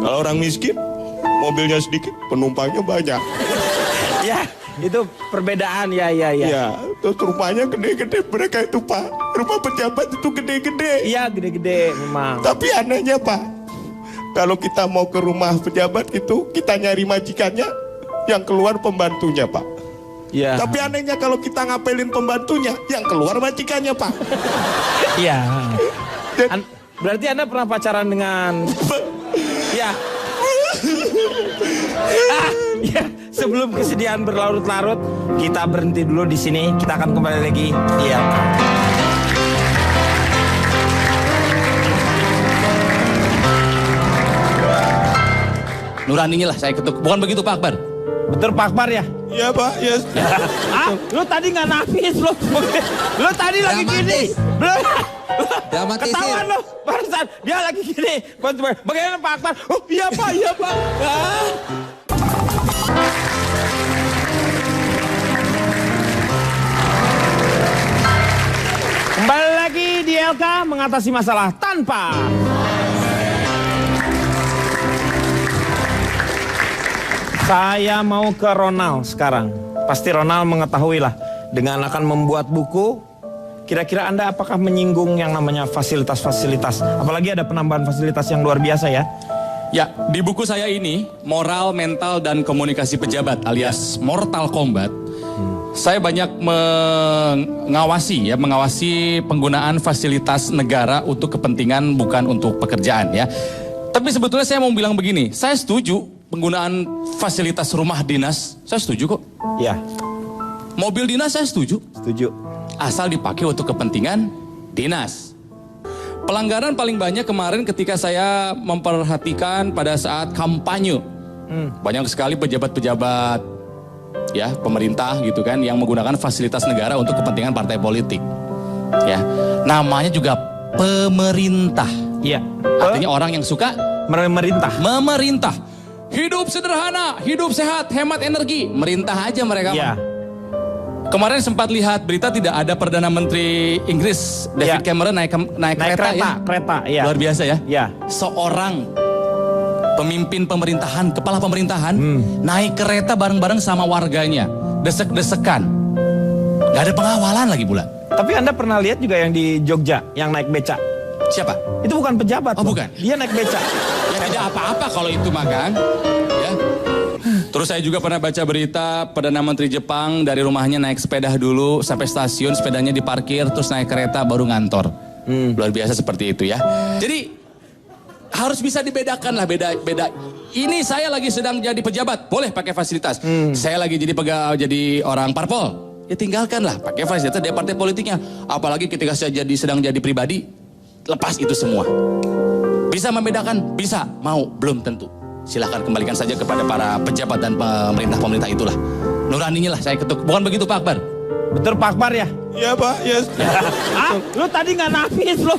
Kalau orang miskin, mobilnya sedikit, penumpangnya banyak. Ya, itu perbedaan ya. Ya, terus rumahnya gede-gede mereka itu Pak. Rumah pejabat itu gede-gede. Iya, gede-gede memang. Tapi anehnya Pak, kalau kita mau ke rumah pejabat itu, kita nyari majikannya, yang keluar pembantunya Pak. Iya. Tapi anehnya kalau kita ngapelin pembantunya, yang keluar majikannya Pak. Iya. Berarti Anda pernah pacaran dengan... Ya. Ya, sebelum kesedihan berlarut-larut, kita berhenti dulu di sini. Kita akan kembali lagi di LK. Nuraninya lah saya ketuk. Bukan begitu Pak Akbar? Betul Pak Akbar ya? Iya Pak, yes. Lu tadi nggak nangis lu. Lu tadi lagi gini. Belum. Dramatisir. Ketahuan lu. Barusan dia lagi gini. Bagaimana Pak Akbar? Oh iya Pak, iya Pak. Kembali lagi di LK mengatasi masalah tanpa. Saya mau ke Ronald sekarang. Pasti Ronald mengetahui lah dengan akan membuat buku. Kira-kira Anda apakah menyinggung yang namanya fasilitas-fasilitas? Apalagi ada penambahan fasilitas yang luar biasa ya. Ya, di buku saya ini, Moral, Mental, dan Komunikasi Pejabat alias Mortal Kombat, saya banyak mengawasi penggunaan fasilitas negara untuk kepentingan bukan untuk pekerjaan ya. Tapi sebetulnya saya mau bilang begini, saya setuju penggunaan fasilitas rumah dinas, saya setuju kok. Ya. Mobil dinas saya setuju. Setuju. Asal dipakai untuk kepentingan dinas. Pelanggaran paling banyak kemarin ketika saya memperhatikan pada saat kampanye. Banyak sekali pejabat-pejabat ya, pemerintah gitu kan yang menggunakan fasilitas negara untuk kepentingan partai politik. Ya. Namanya juga pemerintah. Iya. Artinya orang yang suka memerintah. Hidup sederhana, hidup sehat, hemat energi, merintah aja mereka. Iya. Kemarin sempat lihat berita tidak ada Perdana Menteri Inggris David Cameron naik kereta ya. Luar biasa ya. Ya. Seorang pemimpin pemerintahan, kepala pemerintahan naik kereta bareng-bareng sama warganya, desek-desekan. Gak ada pengawalan lagi pula. Tapi Anda pernah lihat juga yang di Jogja yang naik beca? Siapa? Itu bukan pejabat. Oh, bukan. Dia naik beca. Ya tidak apa-apa kalau itu makan. Ya. Terus saya juga pernah baca berita Perdana Menteri Jepang dari rumahnya naik sepeda dulu sampai stasiun, sepedanya diparkir, terus naik kereta baru ngantor. Luar biasa seperti itu ya. Jadi harus bisa dibedakan lah beda. Ini saya lagi sedang jadi pejabat, boleh pakai fasilitas. Saya lagi jadi orang parpol, ya tinggalkanlah pakai fasilitas dari partai politiknya. Apalagi ketika saya sedang jadi pribadi, lepas itu semua. Bisa membedakan, bisa, mau, belum tentu. Silahkan kembalikan saja kepada para pejabat dan pemerintah itulah. Nuraninya lah saya ketuk. Bukan begitu Pak Akbar? Betul Pak Akbar ya? Iya Pak, yes. Lu tadi nggak nangis lu.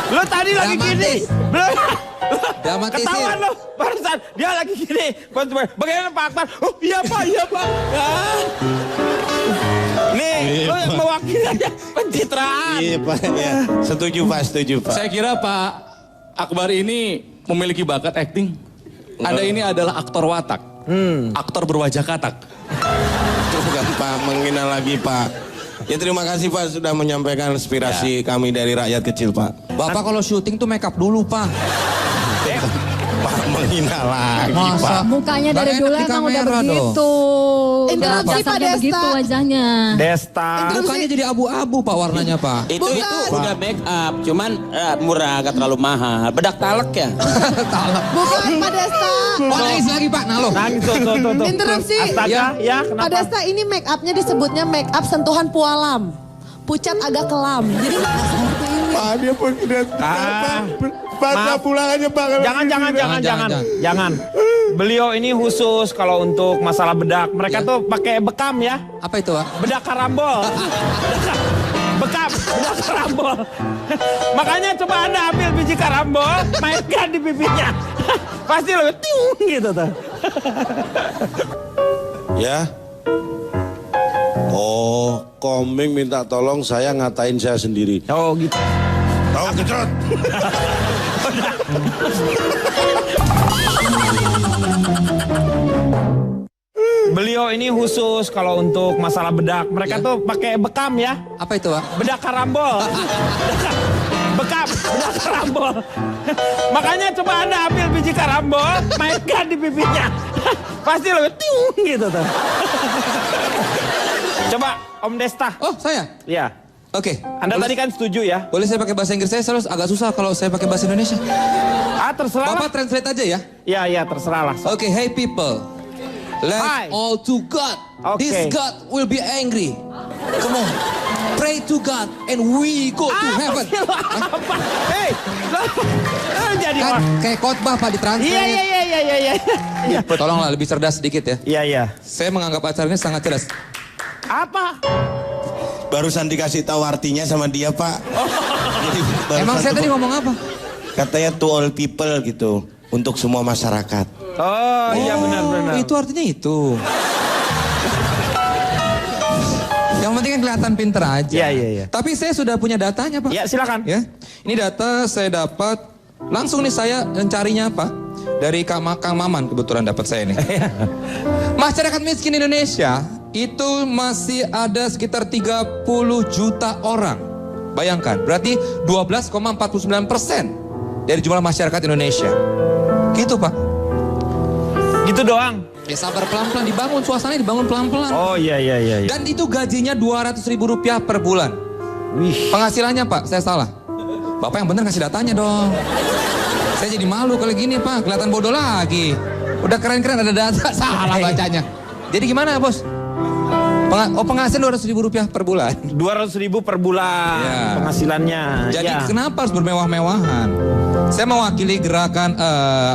Lu tadi lagi gini. Belum. Dramatisir. Ketahuan lu. Barusan dia lagi gini. Bagaimana Pak Akbar? Oh iya Pak, iya Pak. Nih, lu yang mewakili aja pencitraan. Iya Pak, ya. Setuju Pak. Saya kira Pak Akbar ini memiliki bakat acting. Anda ini adalah aktor watak. Aktor berwajah katak. Itu bukan Pak, menghina lagi Pak. Ya terima kasih Pak sudah menyampaikan aspirasi kami dari rakyat kecil Pak. Bapak kalau syuting tuh make up dulu Pak. Pak menghina lagi Pak. Mukanya dari Nggak dulu enak di emang udah kamera begitu. Interupsi, Pak Dasarnya Desta. begitu wajahnya. Desta. Mukanya jadi abu-abu Pak warnanya Pak. Itu udah make up, cuman murah, gak terlalu mahal. Bedak talek ya. Bukan Pak Desta. Oh nangis lagi Pak, nalo. Nangis tuh. Interupsi. Astaga, ya Pak kenapa? Desta ini make upnya disebutnya make up sentuhan pualam. Pucat agak kelam. Jadi nggak seperti ini. Pak dia pun tidak baca pulang aja Pak. Jangan. Beliau ini khusus kalau untuk masalah bedak. Mereka tuh pakai bekam ya. Apa itu Pak? Bedak karambol. Bedak karambol. Makanya coba Anda ambil biji karambol, mainkan di pipinya. Pasti lebih tiung gitu tuh. Ya. Oh, Koming minta tolong saya ngatain saya sendiri. Oh gitu. Tahu kecot. Beliau ini khusus kalau untuk masalah bedak. Mereka tuh pakai bekam ya. Apa itu, Pak? Bedak karambol. Bedak karambol. Makanya coba Anda ambil biji karambol, mainkan di pipinya. Pasti lebih tiung gitu tuh. Coba Om Desta. Oh, saya? Ya. Oke. Anda tadi kan setuju ya? Boleh saya pakai bahasa Inggris? Saya selalu agak susah kalau saya pakai bahasa Indonesia. Terserah. Bapak translate aja ya? Ya, terserah lah. Oke, hey people. Let's Hi. all to God. Oke. This God will be angry. Come on. Pray to God and we go to heaven. Apa? Hei, lo jadi Kan orang. kayak khotbah Pak ditranslate. Iya. Tolonglah lebih cerdas sedikit ya. Iya. Saya menganggap acara ini sangat cerdas. Apa? Barusan dikasih tahu artinya sama dia, Pak. Jadi, Emang saya tadi ngomong apa? katanya to all people gitu, untuk semua masyarakat. Oh, iya benar. Itu artinya itu. Yang penting kan kelihatan pinter aja. Iya. Tapi saya sudah punya datanya, Pak. Ya, silakan. Ya. Ini data saya dapat langsung nih, saya mencarinya apa? Dari Kang Maman kebetulan dapat saya ini. Masyarakat miskin Indonesia itu masih ada sekitar 30 juta orang. Bayangkan, berarti 12,49% dari jumlah masyarakat Indonesia. Gitu, Pak. Gitu doang. Ya sabar, pelan-pelan dibangun, suasananya dibangun pelan-pelan. Oh iya. Dan itu gajinya Rp200.000 per bulan. Wih. Penghasilannya, Pak, saya salah. Bapak yang bener ngasih datanya dong. Saya jadi malu kalau gini, Pak, kelihatan bodoh lagi. Udah keren-keren ada data, salah bacanya. Jadi gimana, Bos? Penghasilan Rp200.000 per bulan. 200.000 per bulan Ya. penghasilannya. Jadi Ya. kenapa harus bermewah-mewahan? Saya mewakili gerakan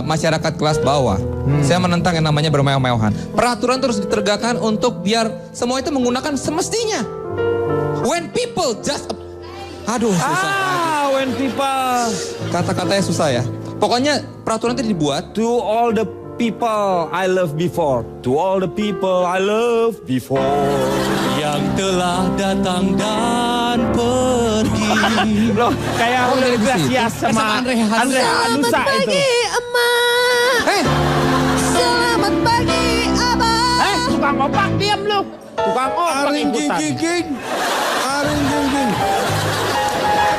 masyarakat kelas bawah. Saya menentang yang namanya bermewah-mewahan. Peraturan terus ditegakkan untuk biar semua itu menggunakan semestinya. When people just... Aduh, susah. When people. Kata-katanya susah ya. Pokoknya peraturan itu dibuat. To all the people I love before. To all the people I love before. Yang telah datang dan pergi. Loh, kayak Oh, udah dari Gracias situ. sama Sama Andre Hanusa. Andre Hanusa Selamat itu. pagi, emak. Selamat pagi, abang. Tukang opak, diam lu. Tukang opak Aring ikutan. ging. Aring ging.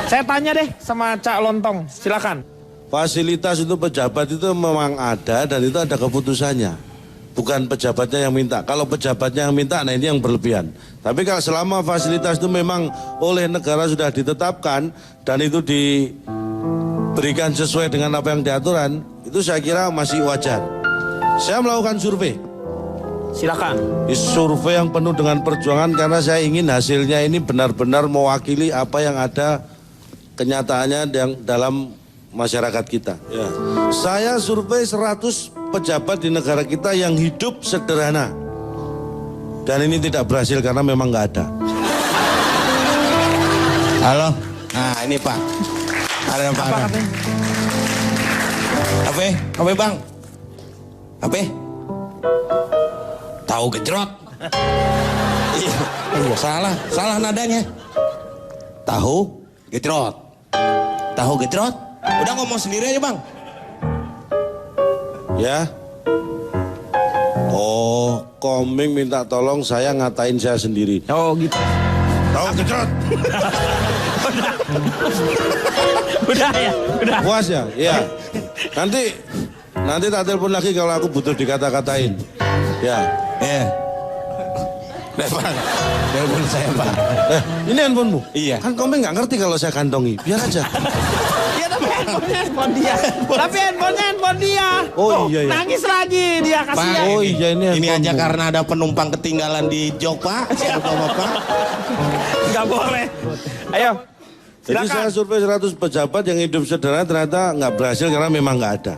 Saya tanya deh sama Cak Lontong, silakan. Fasilitas untuk pejabat itu memang ada dan itu ada keputusannya. Bukan pejabatnya yang minta. Kalau pejabatnya yang minta, nah ini yang berlebihan. Tapi kalau selama fasilitas itu memang oleh negara sudah ditetapkan dan itu diberikan sesuai dengan apa yang diaturan, itu saya kira masih wajar. Saya melakukan survei. Silakan. Survei yang penuh dengan perjuangan karena saya ingin hasilnya ini benar-benar mewakili apa yang ada kenyataannya yang dalam masyarakat kita. Ya. Saya survei 100 pejabat di negara kita yang hidup sederhana. Dan ini tidak berhasil karena memang nggak ada. Halo. Nah, ini Pak. Ada Pak. Apa Bang? Apa? Tahu gejrot. Iya, salah nadanya. Tahu gejrot. Tahu gejrot. Udah ngomong sendiri aja, Bang. Ya. Oh, Koming minta tolong saya ngatain saya sendiri. Oh gitu. Tahu gejrot. Udah ya, udah. Puas ya? Iya. Nanti tak telepon lagi kalau aku butuh dikata-katain. Ya. Bang, telepon saya, Pak. Ini handphonemu? Iya. Kan Koming nggak ngerti kalau saya kantongi. Biar aja. Ya tapi handphone dia. Tapi handphone dia. Oh, Tuh, iya. nangis lagi dia kasihan. Oh iya ini Ini aja handphonemu. karena ada penumpang ketinggalan di jok, Pak. Saya lupa Bapak. Nggak boleh. Ayo. Jadi Silakan. saya survei 100 pejabat yang hidup sederhana ternyata nggak berhasil karena memang nggak ada.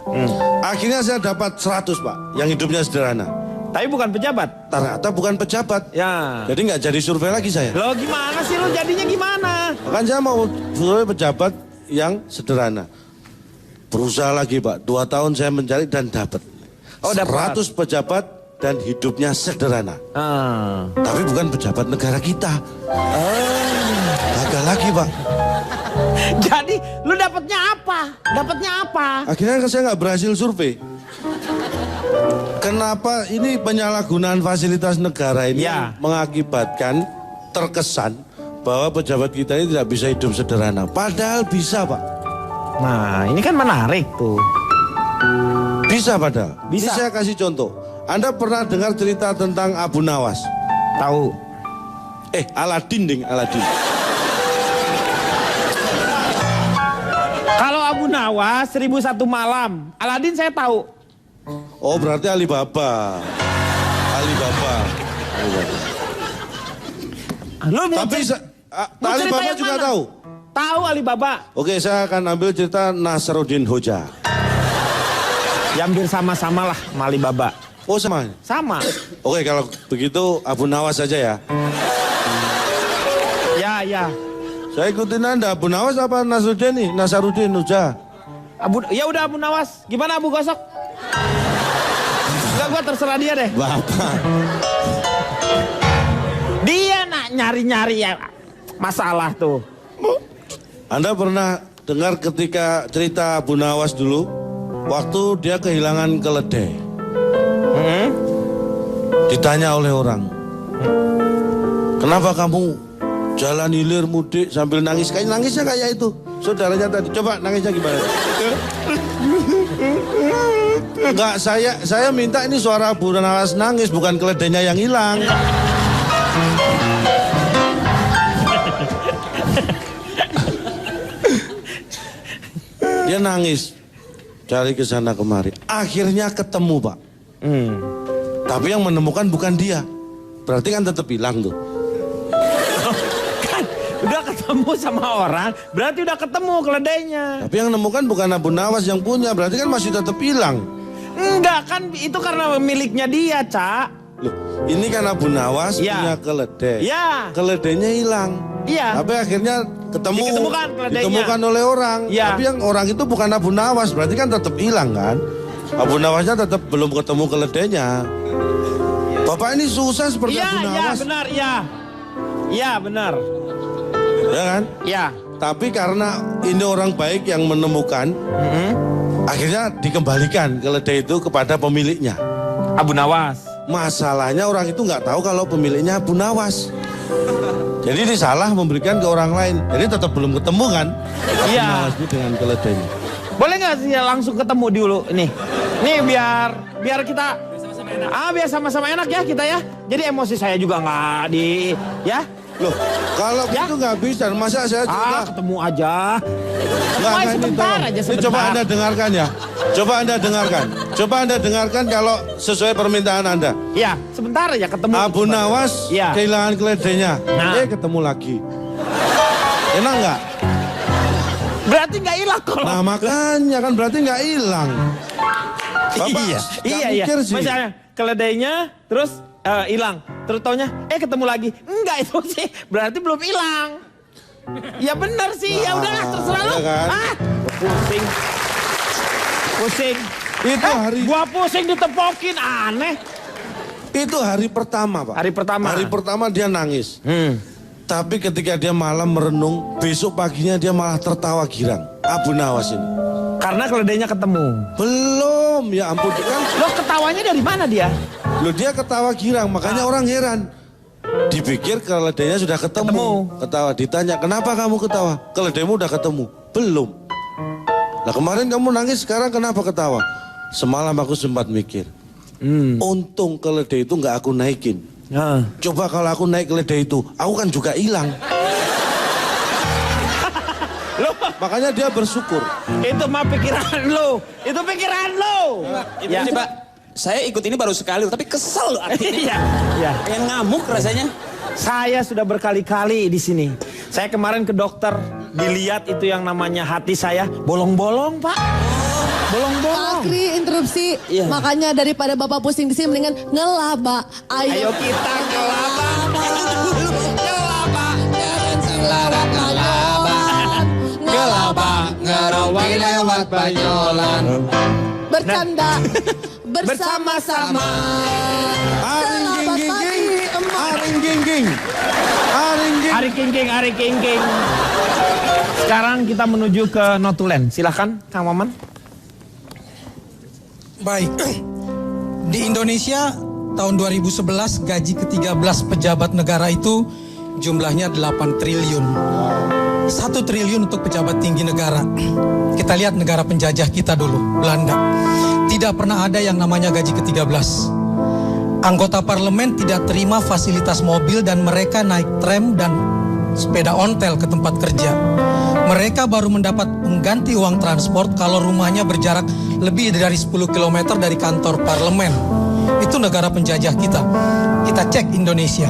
Akhirnya saya dapat 100 Pak yang hidupnya sederhana. Tapi bukan pejabat. Ternyata bukan pejabat. Ya. Jadi nggak jadi survei lagi saya. Lo gimana sih lo jadinya gimana? Kan saya mau survei pejabat yang sederhana. Berusaha lagi Pak. 2 tahun saya mencari dan dapat. Oh, dapat. 100 pejabat dan hidupnya sederhana. Tapi bukan pejabat negara kita. Gagal lagi Pak. Jadi lu dapatnya apa? Dapatnya apa? Akhirnya saya nggak berhasil survei. kenapa ini penyalahgunaan fasilitas negara ini Ya. mengakibatkan terkesan bahwa pejabat kita ini tidak bisa hidup sederhana. Padahal bisa, Pak. Nah, ini kan menarik tuh. Bisa padahal. Bisa. Ini saya kasih contoh. Anda pernah dengar cerita tentang Abu Nawas? Tahu. Aladin, ding, Aladin. Kalau Abu Nawas 1001 malam, Aladin saya tahu. Oh, berarti Alibaba. Alibaba. Lu mau Tapi cerita Alibaba yang juga mana? tahu. Tahu Alibaba. Oke, saya akan ambil cerita Nasruddin Hoja. Ya hampir sama-sama lah sama Alibaba. Oh, sama. Sama. Oke, kalau begitu Abu Nawas saja ya. Ya. Saya ikutin Anda. Abu Nawas apa Nasruddin nih? Nasruddin Hoja. Ya udah Abu Nawas. Gimana Abu Gosok? Enggak, gua terserah dia deh. Bapak. Dia nak nyari-nyari ya masalah tuh. Anda pernah dengar ketika cerita Abu Nawas dulu? Waktu dia kehilangan keledai. Ditanya oleh orang. Kenapa kamu jalan hilir mudik sambil nangis? Kayak nangisnya kayak itu. Saudaranya tadi. Coba nangisnya gimana? Enggak, saya minta ini suara Abu Nawas nangis, bukan keledainya yang hilang. Dia nangis, cari ke sana kemari. Akhirnya ketemu, Pak. Tapi yang menemukan bukan dia. Berarti kan tetap hilang tuh. Kan udah ketemu sama orang, berarti udah ketemu keledainya. Tapi yang menemukan bukan Abu Nawas yang punya, berarti kan masih tetap hilang. Enggak kan, itu karena miliknya dia, Cak. Loh, ini kan Abu Nawas Ya. punya keledai. Ya. Keledainya hilang. Iya. Tapi akhirnya Diketemukan keledainya. ditemukan oleh orang. Ya. Tapi yang orang itu bukan Abu Nawas, berarti kan tetap hilang kan? Abu Nawasnya tetap belum ketemu keledainya. Bapak ini susah seperti Iya, Abu iya Nawas. benar, iya. Iya benar. Ya kan? Iya. Tapi karena ini orang baik yang menemukan, akhirnya dikembalikan keledai itu kepada pemiliknya. Abu Nawas. Masalahnya orang itu nggak tahu kalau pemiliknya Abu Nawas. Jadi disalah memberikan ke orang lain. Jadi tetap belum ketemu kan? Abu Iya. Nawas itu dengan keledainya. Boleh nggak sih langsung ketemu dulu nih? Nih biar kita biar sama-sama enak ya kita ya. Jadi emosi saya juga nggak ya. Loh, kalau Ya. gitu nggak bisa. Masa saya cerita? Ketemu aja. Nggak, Ini ini sebentar tolong. aja Ini sebentar. coba Anda dengarkan ya. Coba Anda dengarkan. Coba Anda dengarkan kalau sesuai permintaan Anda. Ya, sebentar aja ketemu. Abu Nawas Iya. kehilangan keledainya. Nah. Ketemu lagi. Enak nggak? Berarti nggak hilang kalau. Nah makanya kan berarti nggak hilang. Bapak iya, nggak iya. mikir sih. Misalnya keledainya terus hilang, terus taunya ketemu lagi. Enggak itu sih, berarti belum hilang. Ya benar sih, ya udahlah terserah lu. iya kan? Pusing. Pusing. Itu hari Gua pusing ditepokin, aneh. itu hari pertama, Pak. Hari pertama. Hari pertama dia nangis. Tapi ketika dia malam merenung, besok paginya dia malah tertawa girang. Abu Nawas ini. Karena keledainya ketemu. Belum, ya ampun kan. Lo ketawanya dari mana dia? Loh dia ketawa girang, makanya orang heran. Dipikir keledainya sudah ketemu. Ketawa, ditanya, kenapa kamu ketawa? Keledaimu udah ketemu. Belum. Nah kemarin kamu nangis, sekarang kenapa ketawa? Semalam aku sempat mikir. Untung keledai itu nggak aku naikin. Coba kalau aku naik keledai itu, aku kan juga hilang. Makanya dia bersyukur. Itu mah pikiran lo. Itu pikiran lo. Itu Ya. sih Pak, saya ikut ini baru sekali, tapi kesel artinya. Iya. Iya. Pengen ngamuk rasanya. Saya sudah berkali-kali di sini. Saya kemarin ke dokter, dilihat itu yang namanya hati saya bolong-bolong, Pak. Bolong-bolong. Akri interupsi. Iya. Makanya daripada Bapak pusing di sini mendingan ngelaba. Ayo kita ngelaba. Ngelaba. Lewat banyolan. Ngelaba. Ngerawi lewat banyolan. Bercanda. Bersama-sama. Aring ging ging ging. Aring ging ging. Aring ging. Ari King, Ari King. Sekarang kita menuju ke Notulen. Silahkan, Kang Maman. Baik. Di Indonesia tahun 2011 gaji ke-13 pejabat negara itu jumlahnya 8 triliun. 1 triliun untuk pejabat tinggi negara. Kita lihat negara penjajah kita dulu, Belanda. Tidak pernah ada yang namanya gaji ke-13. Anggota parlemen tidak terima fasilitas mobil dan mereka naik tram dan sepeda ontel ke tempat kerja. Mereka baru mendapat pengganti uang transport kalau rumahnya berjarak lebih dari 10 km dari kantor parlemen. Itu negara penjajah kita. Kita cek Indonesia.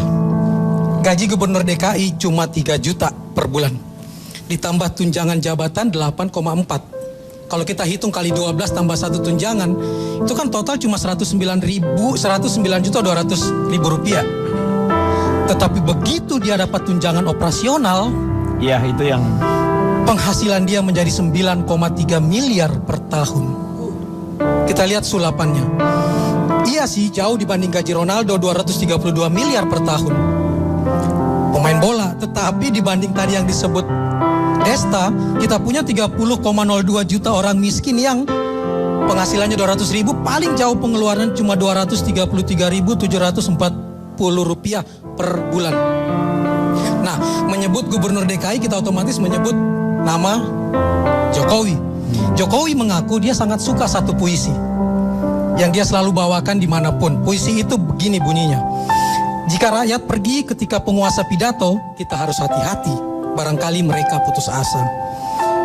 Gaji gubernur DKI cuma 3 juta per bulan. Ditambah tunjangan jabatan 8,4. Kalau kita hitung kali 12 tambah 1 tunjangan, itu kan total cuma 109.200.000 rupiah. Tetapi begitu dia dapat tunjangan operasional, ya itu yang penghasilan dia menjadi 9,3 miliar per tahun. Kita lihat sulapannya. Iya sih, jauh dibanding gaji Ronaldo 232 miliar per tahun. Pemain bola, tetapi dibanding tadi yang disebut Desta, kita punya 30,02 juta orang miskin yang penghasilannya 200.000, paling jauh pengeluaran cuma 233.740 rupiah per bulan. Nah, menyebut gubernur DKI kita otomatis menyebut nama Jokowi. Jokowi mengaku dia sangat suka satu puisi yang dia selalu bawakan dimanapun. Puisi itu begini bunyinya: jika rakyat pergi ketika penguasa pidato, kita harus hati-hati. Barangkali mereka putus asa.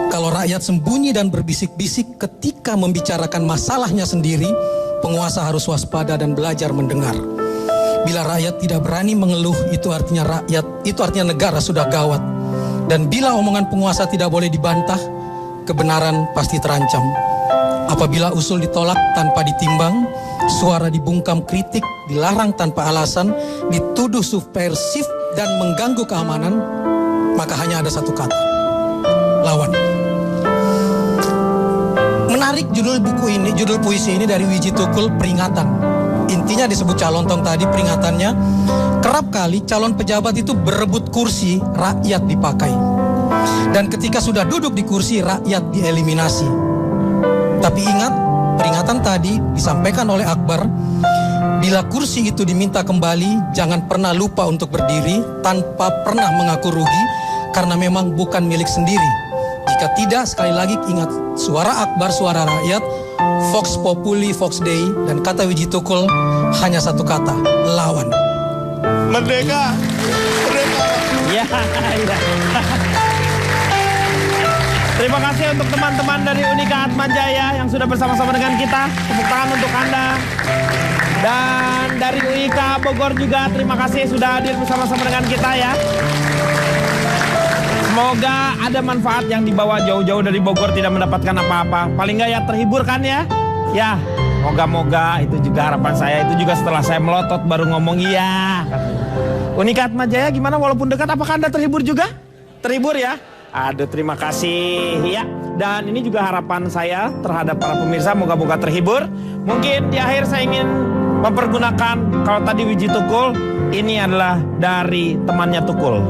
Kalau rakyat sembunyi dan berbisik-bisik ketika membicarakan masalahnya sendiri, penguasa harus waspada dan belajar mendengar. Bila rakyat tidak berani mengeluh, itu artinya negara sudah gawat. Dan bila omongan penguasa tidak boleh dibantah, kebenaran pasti terancam. Apabila usul ditolak tanpa ditimbang, suara dibungkam kritik, dilarang tanpa alasan, dituduh subversif dan mengganggu keamanan, maka hanya ada satu kata: lawan. Menarik judul puisi ini dari Wiji Tukul, Peringatan. Intinya disebut calontong tadi, peringatannya. Kerap kali calon pejabat itu berebut kursi, rakyat dipakai. Dan ketika sudah duduk di kursi, rakyat dieliminasi. Tapi ingat, peringatan tadi disampaikan oleh Akbar, bila kursi itu diminta kembali, jangan pernah lupa untuk berdiri tanpa pernah mengaku rugi, karena memang bukan milik sendiri. Jika tidak, sekali lagi ingat, suara Akbar, suara rakyat, Vox Populi, Vox Dei, dan kata Wiji Tukul hanya satu kata: lawan. Merdeka! Merdeka! Ya, ya. Terima kasih untuk teman-teman dari Unika Atmajaya yang sudah bersama-sama dengan kita. Tepuk tangan untuk Anda. Dan dari Unika Bogor juga terima kasih sudah hadir bersama-sama dengan kita ya. Semoga ada manfaat yang dibawa jauh-jauh dari Bogor, tidak mendapatkan apa-apa. Paling nggak ya terhibur kan ya? Ya, moga-moga itu juga harapan saya. Itu juga setelah saya melotot baru ngomong iya. Unika Atmajaya gimana walaupun dekat, apakah Anda terhibur juga? Terhibur ya? Aduh, terima kasih ya. Dan ini juga harapan saya terhadap para pemirsa, moga-moga terhibur. Mungkin di akhir saya ingin mempergunakan, kalau tadi Wiji Tukul, ini adalah dari temannya Tukul.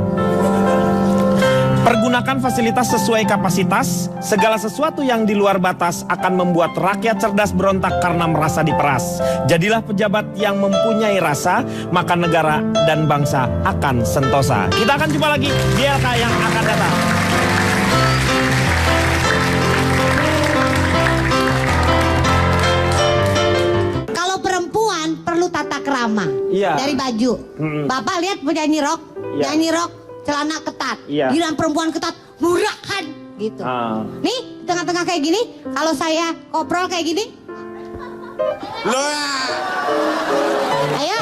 Pergunakan fasilitas sesuai kapasitas. Segala sesuatu yang di luar batas akan membuat rakyat cerdas berontak karena merasa diperas. Jadilah pejabat yang mempunyai rasa, maka negara dan bangsa akan sentosa. Kita akan jumpa lagi di LK yang akan datang. Kalau perempuan perlu tata krama dari baju. Bapak lihat penyanyi rock, nyanyi rock, celana ketat, giliran perempuan ketat, murahan gitu. Nih, tengah-tengah kayak gini, kalau saya koprol kayak gini. Ayo,